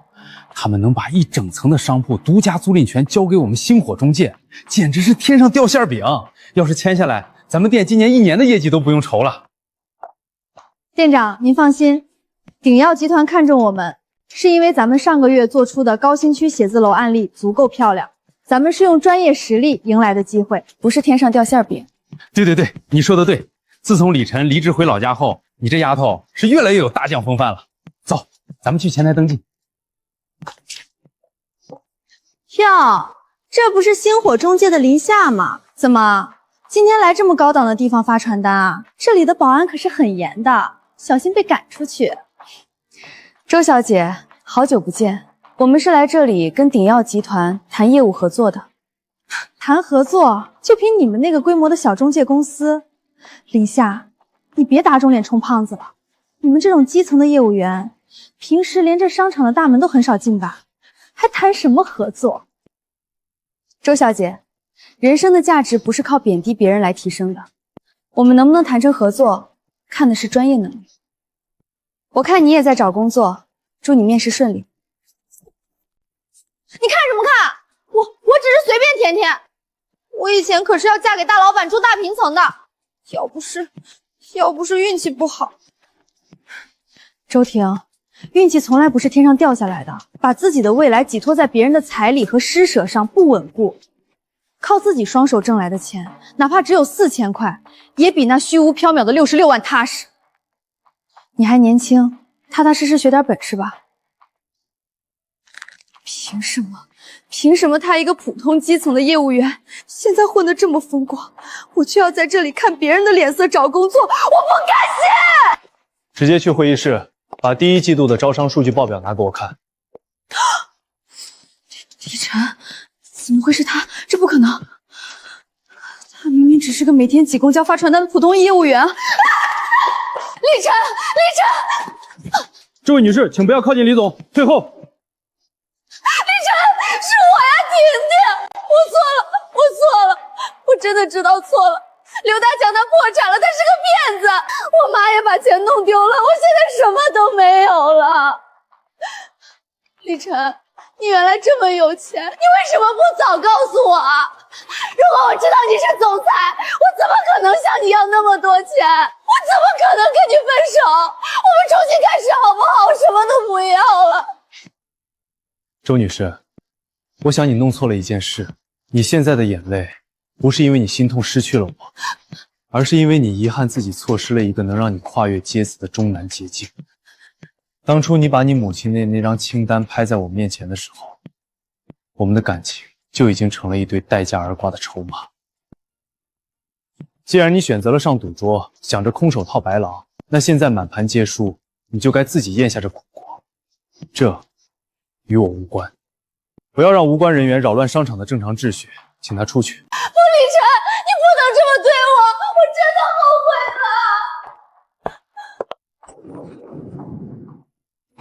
他们能把一整层的商铺独家租赁权交给我们星火中介，简直是天上掉馅饼。要是签下来，咱们店今年1年的业绩都不用愁了。店长，您放心，鼎耀集团看中我们，是因为咱们上个月做出的高新区写字楼案例足够漂亮，咱们是用专业实力迎来的机会，不是天上掉馅饼。对，你说的对。自从李晨离职回老家后，你这丫头是越来越有大将风范了。走，咱们去前台登记。哟，这不是星火中介的林夏吗？怎么今天来这么高档的地方发传单啊？这里的保安可是很严的，小心被赶出去。周小姐，好久不见，我们是来这里跟鼎耀集团谈业务合作的。谈合作？就凭你们那个规模的小中介公司？林夏，你别打肿脸充胖子了。你们这种基层的业务员，平时连这商场的大门都很少进吧？还谈什么合作？周小姐，人生的价值不是靠贬低别人来提升的。我们能不能谈成合作，看的是专业能力。我看你也在找工作，祝你面试顺利。你看什么看？我只是随便舔舔。我以前可是要嫁给大老板住大平层的，要不是运气不好。周婷，运气从来不是天上掉下来的，把自己的未来寄托在别人的彩礼和施舍上不稳固。靠自己双手挣来的钱，哪怕只有4000块，也比那虚无缥缈的66万踏实。你还年轻，踏踏实实学点本事吧。凭什么他一个普通基层的业务员，现在混得这么风光，我却要在这里看别人的脸色找工作？我不甘心！直接去会议室，把第1季度的招商数据报表拿给我看。李晨，怎么会是他？这不可能！他明明只是个每天挤公交发传单的普通业务员。李晨！这位女士，请不要靠近李总，退后。是我呀，婷婷，我错了，我真的知道错了。刘大强他破产了，他是个骗子，我妈也把钱弄丢了，我现在什么都没有了。李晨，你原来这么有钱，你为什么不早告诉我啊？如果我知道你是总裁，我怎么可能向你要那么多钱？我怎么可能跟你分手？我们重新开始好不好？我什么都不要了。周女士，我想你弄错了一件事，你现在的眼泪不是因为你心痛失去了我，而是因为你遗憾自己错失了一个能让你跨越阶层的终南捷径。当初你把你母亲的那张清单拍在我面前的时候，我们的感情就已经成了一堆待价而挂的筹码。既然你选择了上赌桌，想着空手套白狼，那现在满盘皆输，你就该自己咽下这苦果。这与我无关，不要让无关人员扰乱商场的正常秩序，请他出去。不，李晨，你不能这么对我，我真的后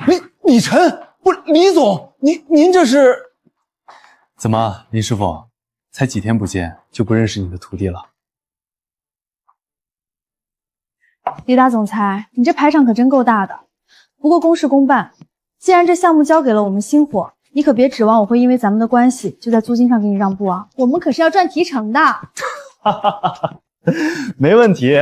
悔了。李晨，不，李总，您这是？怎么，林师傅，才几天不见就不认识你的徒弟了？李大总裁，你这排场可真够大的。不过公事公办，既然这项目交给了我们星火，你可别指望我会因为咱们的关系就在租金上给你让步啊！我们可是要赚提成的。没问题，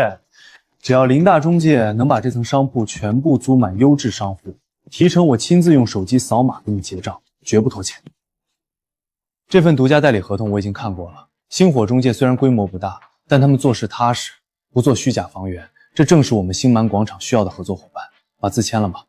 只要林大中介能把这层商铺全部租满优质商户，提成我亲自用手机扫码给你结账，绝不拖欠。这份独家代理合同我已经看过了，星火中介虽然规模不大，但他们做事踏实，不做虚假房源，这正是我们星满广场需要的合作伙伴。把字签了吧。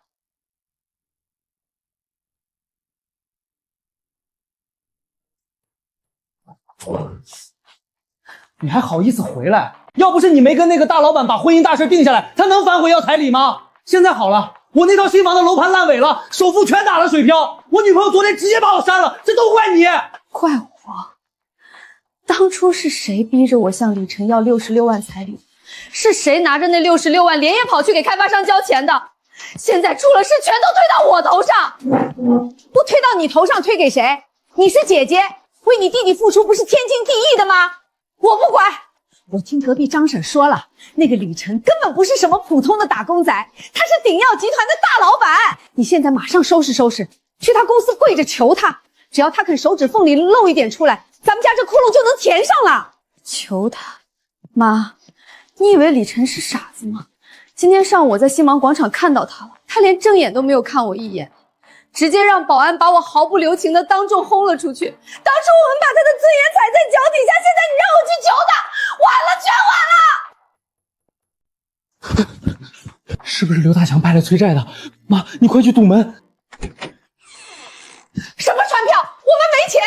你还好意思回来？要不是你没跟那个大老板把婚姻大事定下来，他能反悔要彩礼吗？现在好了，我那套新房的楼盘烂尾了，首付全打了水漂，我女朋友昨天直接把我删了，这都怪你！怪我？当初是谁逼着我向李晨要66万彩礼？是谁拿着那66万连夜跑去给开发商交钱的？现在出了事，全都推到我头上，不推到你头上，推给谁？你是姐姐，为你弟弟付出不是天经地义的吗？我不管。我听隔壁张婶说了，那个李晨根本不是什么普通的打工仔，他是鼎耀集团的大老板。你现在马上收拾收拾，去他公司跪着求他，只要他肯手指缝里露一点出来，咱们家这窟窿就能填上了。求他？妈，你以为李晨是傻子吗？今天上午我在星芒广场看到他了，他连正眼都没有看我一眼，直接让保安把我毫不留情的当众轰了出去。当初我们把他的尊严踩在脚底下，现在你让我去求他，完了，全完了！是不是刘大强派来催债的？妈，你快去堵门！什么传票？我们没钱，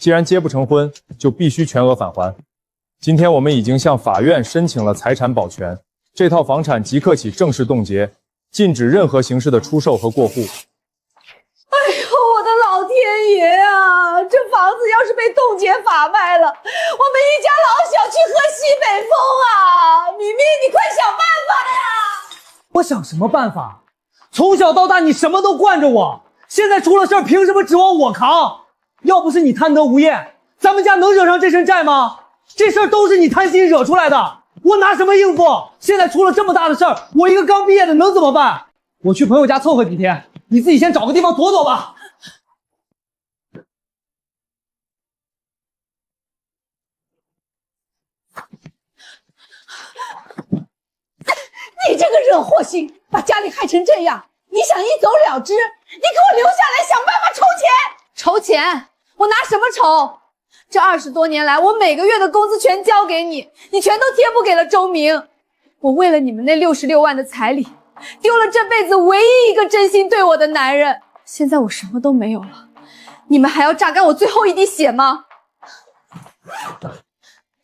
既然结不成婚，就必须全额返还。今天我们已经向法院申请了财产保全，这套房产即刻起正式冻结，禁止任何形式的出售和过户。哎呦，我的老天爷啊！这房子要是被冻结法卖了，我们一家老小去喝西北风啊！米米，你快想办法呀！我想什么办法？从小到大你什么都惯着我，现在出了事儿，凭什么指望我扛？要不是你贪得无厌，咱们家能惹上这身债吗？这事儿都是你贪心惹出来的，我拿什么应付？现在出了这么大的事儿，我一个刚毕业的能怎么办？我去朋友家凑合几天，你自己先找个地方躲躲吧。你这个惹祸星，把家里害成这样，你想一走了之？你给我留下来，想办法筹钱！筹钱？我拿什么筹？这20多年来，我每个月的工资全交给你，你全都贴补给了周明。我为了你们那66万的彩礼，丢了这辈子唯一一个真心对我的男人。现在我什么都没有了，你们还要榨干我最后一滴血吗？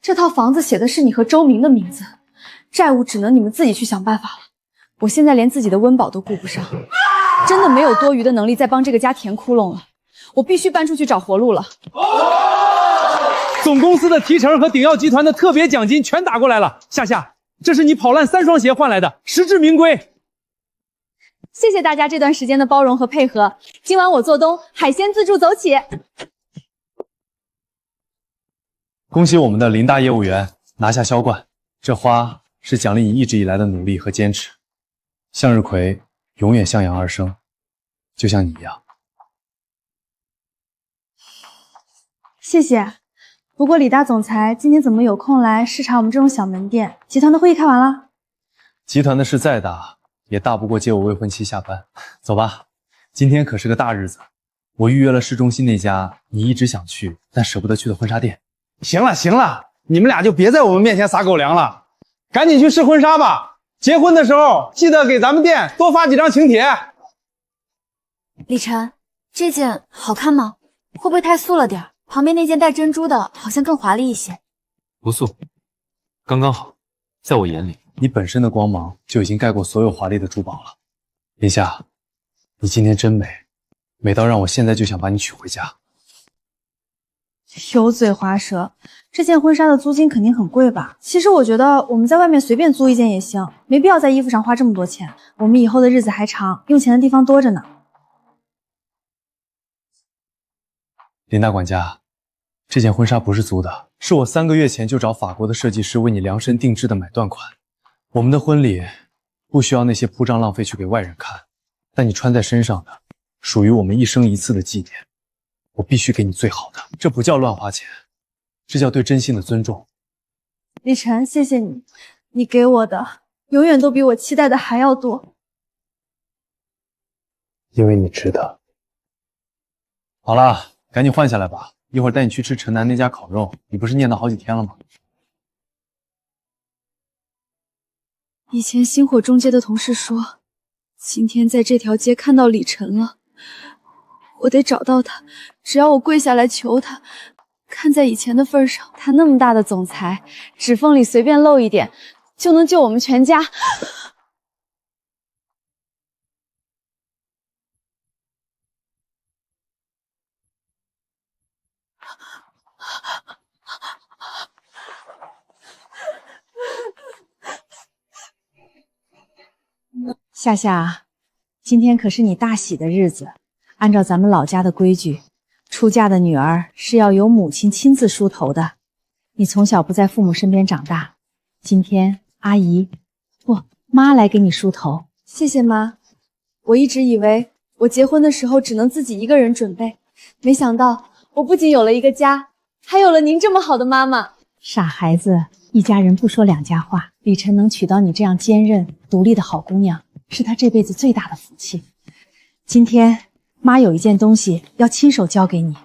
这套房子写的是你和周明的名字，债务只能你们自己去想办法了。我现在连自己的温饱都顾不上，真的没有多余的能力再帮这个家填窟窿了。我必须搬出去找活路了。总公司的提成和鼎耀集团的特别奖金全打过来了，夏夏，这是你跑烂3双鞋换来的，实至名归。谢谢大家这段时间的包容和配合，今晚我做东，海鲜自助走起。恭喜我们的林大业务员拿下销冠，这花是奖励你一直以来的努力和坚持。向日葵永远向阳而生，就像你一样。谢谢。不过李大总裁今天怎么有空来视察我们这种小门店？集团的会议开完了？集团的事再大，也大不过接我未婚妻下班。走吧，今天可是个大日子，我预约了市中心那家你一直想去但舍不得去的婚纱店。行了行了，你们俩就别在我们面前撒狗粮了，赶紧去试婚纱吧。结婚的时候记得给咱们店多发几张请帖。李晨，这件好看吗？会不会太素了点？旁边那件带珍珠的好像更华丽一些。不素，刚刚好，在我眼里，你本身的光芒就已经盖过所有华丽的珠宝了。林夏，你今天真美，美到让我现在就想把你娶回家。油嘴滑舌，这件婚纱的租金肯定很贵吧？其实我觉得我们在外面随便租一件也行，没必要在衣服上花这么多钱。我们以后的日子还长，用钱的地方多着呢。林大管家，这件婚纱不是租的，是我3个月前就找法国的设计师为你量身定制的买断款。我们的婚礼不需要那些铺张浪费去给外人看，但你穿在身上的，属于我们一生一次的纪念。我必须给你最好的，这不叫乱花钱，这叫对真心的尊重。李晨，谢谢你，你给我的永远都比我期待的还要多。因为你值得。好了，赶紧换下来吧，一会儿带你去吃城南那家烤肉，你不是念叨好几天了吗？以前星火中街的同事说，今天在这条街看到李晨了，我得找到他，只要我跪下来求他。看在以前的份上，他那么大的总裁，指缝里随便露一点，就能救我们全家。夏夏，今天可是你大喜的日子。按照咱们老家的规矩，出嫁的女儿是要由母亲亲自梳头的。你从小不在父母身边长大，今天阿姨不，妈来给你梳头。谢谢妈。我一直以为我结婚的时候只能自己一个人准备，没想到我不仅有了一个家，还有了您这么好的妈妈。傻孩子，一家人不说两家话。李晨能娶到你这样坚韧独立的好姑娘，是他这辈子最大的福气。今天妈有一件东西要亲手交给你，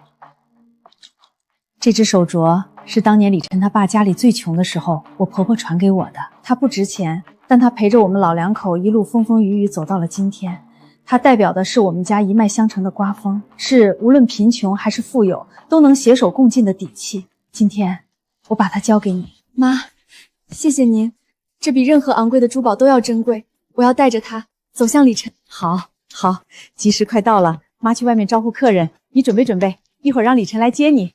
这只手镯是当年李晨他爸家里最穷的时候，我婆婆传给我的。它不值钱，但它陪着我们老两口一路风风雨雨走到了今天。它代表的是我们家一脉相承的瓜风，是无论贫穷还是富有都能携手共进的底气。今天我把它交给你。妈，谢谢您，这比任何昂贵的珠宝都要珍贵。我要带着它走向李晨。好，好，吉时快到了，妈去外面招呼客人，你准备准备，一会儿让李晨来接你。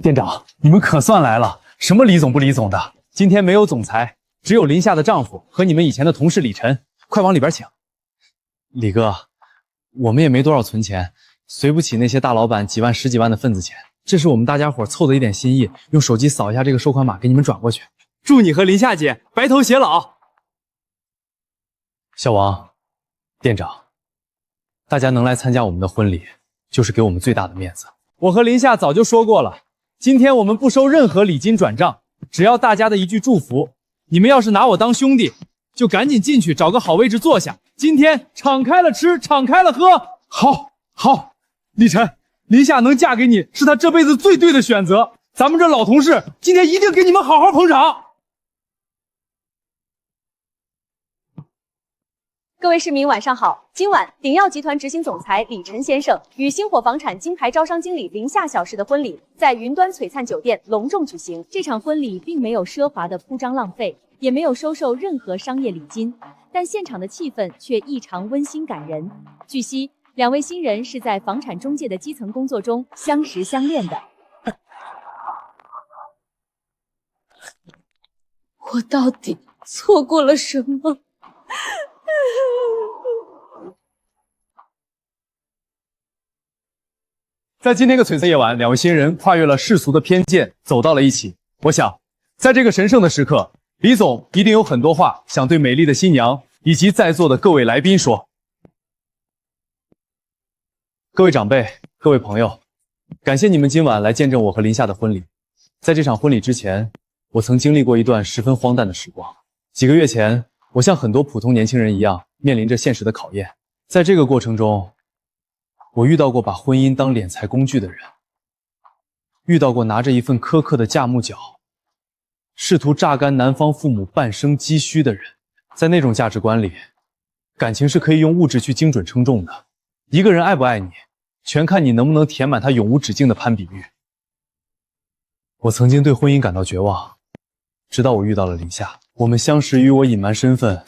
店长，你们可算来了，什么李总不李总的？今天没有总裁，只有林夏的丈夫和你们以前的同事李晨，快往里边请。李哥，我们也没多少存钱，随不起那些大老板几万、十几万的份子钱，这是我们大家伙凑的一点心意，用手机扫一下这个收款码，给你们转过去。祝你和林夏姐白头偕老。小王，店长，大家能来参加我们的婚礼，就是给我们最大的面子。我和林夏早就说过了，今天我们不收任何礼金转账，只要大家的一句祝福。你们要是拿我当兄弟，就赶紧进去找个好位置坐下。今天敞开了吃，敞开了喝。好，李晨，林夏能嫁给你是她这辈子最对的选择。咱们这老同事今天一定给你们好好捧场。各位市民晚上好，今晚鼎耀集团执行总裁李晨先生与星火房产金牌招商经理林夏小氏的婚礼在云端璀璨酒店隆重举行。这场婚礼并没有奢华的铺张浪费，也没有收受任何商业礼金，但现场的气氛却异常温馨感人。据悉，两位新人是在房产中介的基层工作中相识相恋的。我到底错过了什么？在今天个璀璨夜晚，两位新人跨越了世俗的偏见，走到了一起。我想，在这个神圣的时刻，李总一定有很多话想对美丽的新娘以及在座的各位来宾说。各位长辈，各位朋友，感谢你们今晚来见证我和林夏的婚礼。在这场婚礼之前，我曾经历过一段十分荒诞的时光。几个月前，我像很多普通年轻人一样，面临着现实的考验。在这个过程中，我遇到过把婚姻当敛财工具的人，遇到过拿着一份苛刻的价目表，试图榨干男方父母半生积蓄的人。在那种价值观里，感情是可以用物质去精准称重的。一个人爱不爱你，全看你能不能填满他永无止境的攀比欲。我曾经对婚姻感到绝望，直到我遇到了林夏。我们相识于我隐瞒身份，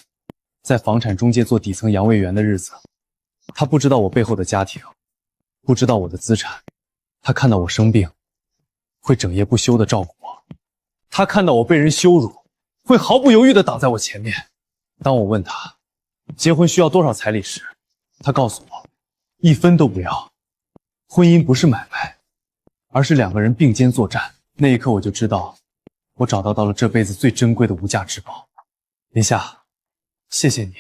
在房产中介做底层阳痿员的日子。他不知道我背后的家庭，不知道我的资产。他看到我生病，会整夜不休地照顾我。他看到我被人羞辱，会毫不犹豫地挡在我前面。当我问他结婚需要多少彩礼时，他告诉我1分都不要。婚姻不是买卖，而是两个人并肩作战。那一刻我就知道，我找到了这辈子最珍贵的无价之宝。林夏，谢谢你，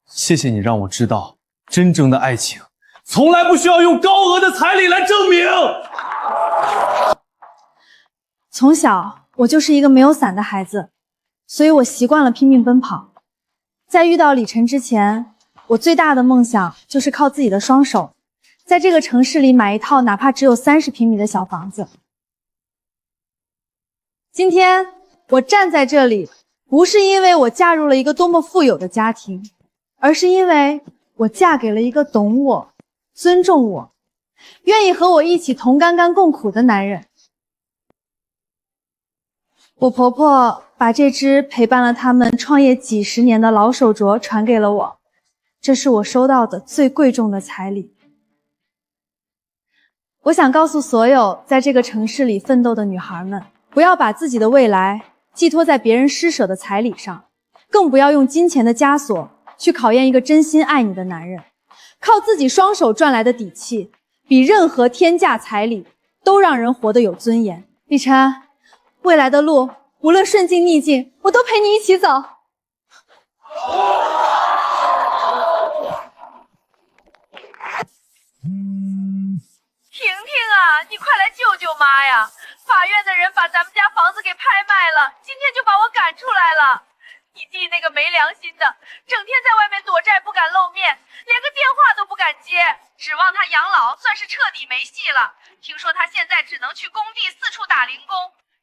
谢谢你让我知道，真正的爱情从来不需要用高额的彩礼来证明。从小我就是一个没有伞的孩子，所以我习惯了拼命奔跑。在遇到李晨之前，我最大的梦想就是靠自己的双手，在这个城市里买一套哪怕只有30平米的小房子。今天我站在这里，不是因为我嫁入了一个多么富有的家庭，而是因为我嫁给了一个懂我、尊重我、愿意和我一起同甘甘共苦的男人。我婆婆把这只陪伴了他们创业几十年的老手镯传给了我，这是我收到的最贵重的彩礼。我想告诉所有在这个城市里奋斗的女孩们，不要把自己的未来寄托在别人施舍的彩礼上，更不要用金钱的枷锁去考验一个真心爱你的男人。靠自己双手赚来的底气，比任何天价彩礼都让人活得有尊严。李晨，未来的路无论顺境逆境，我都陪你一起走。婷婷啊，你快来救救妈呀！法院的人把咱们家房子给拍卖了，今天就把我赶出来了。你弟那个没良心的，整天在外面躲债不敢露面，连个电话都不敢接，指望他养老算是彻底没戏了。听说他现在只能去工地四处打零工，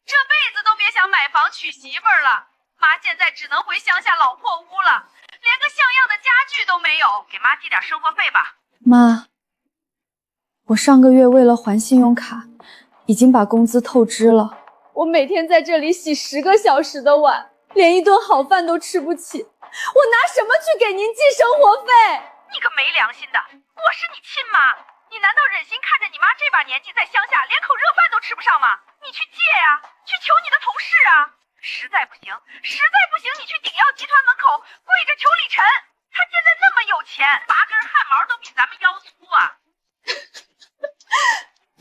这辈子都别想买房娶媳妇儿了。妈，妈现在只能回乡下老破屋了，连个像样的家具都没有，给妈寄点生活费吧。妈，我上个月为了还信用卡，已经把工资透支了。我每天在这里洗10个小时的碗，连一顿好饭都吃不起，我拿什么去给您寄生活费？你个没良心的！我是你亲妈，你难道忍心看着你妈这把年纪在乡下连口热饭都吃不上吗？你去借呀，去求你的同事啊！实在不行，你去鼎耀集团门口跪着求李晨，他现在那么有钱，8根汗毛都比咱们腰粗啊！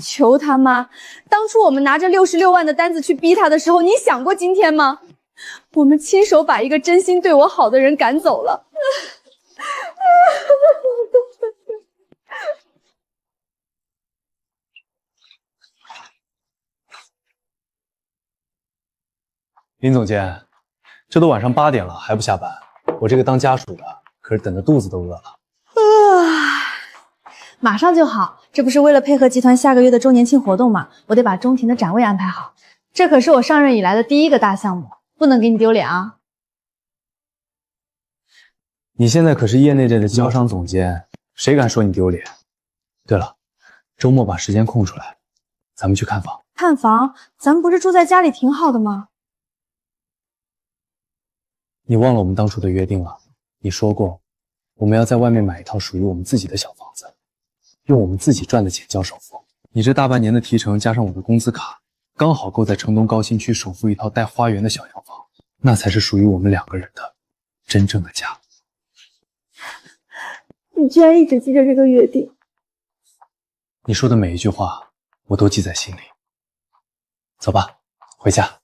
求他妈！当初我们拿着66万的单子去逼他的时候，你想过今天吗？我们亲手把一个真心对我好的人赶走了。林总监，这都晚上8点了还不下班，我这个当家属的可是等得肚子都饿了。马上就好，这不是为了配合集团下个月的周年庆活动吗？我得把中庭的展位安排好，这可是我上任以来的第一个大项目，不能给你丢脸啊！你现在可是业内的经销商总监，谁敢说你丢脸？对了，周末把时间空出来，咱们去看房。看房？咱们不是住在家里挺好的吗？你忘了我们当初的约定了？你说过，我们要在外面买一套属于我们自己的小房子，用我们自己赚的钱交首付。你这大半年的提成加上我的工资卡，刚好够在城东高新区首付一套带花园的小洋房，那才是属于我们2个人的真正的家。你居然一直记着这个约定。你说的每一句话，我都记在心里。走吧，回家。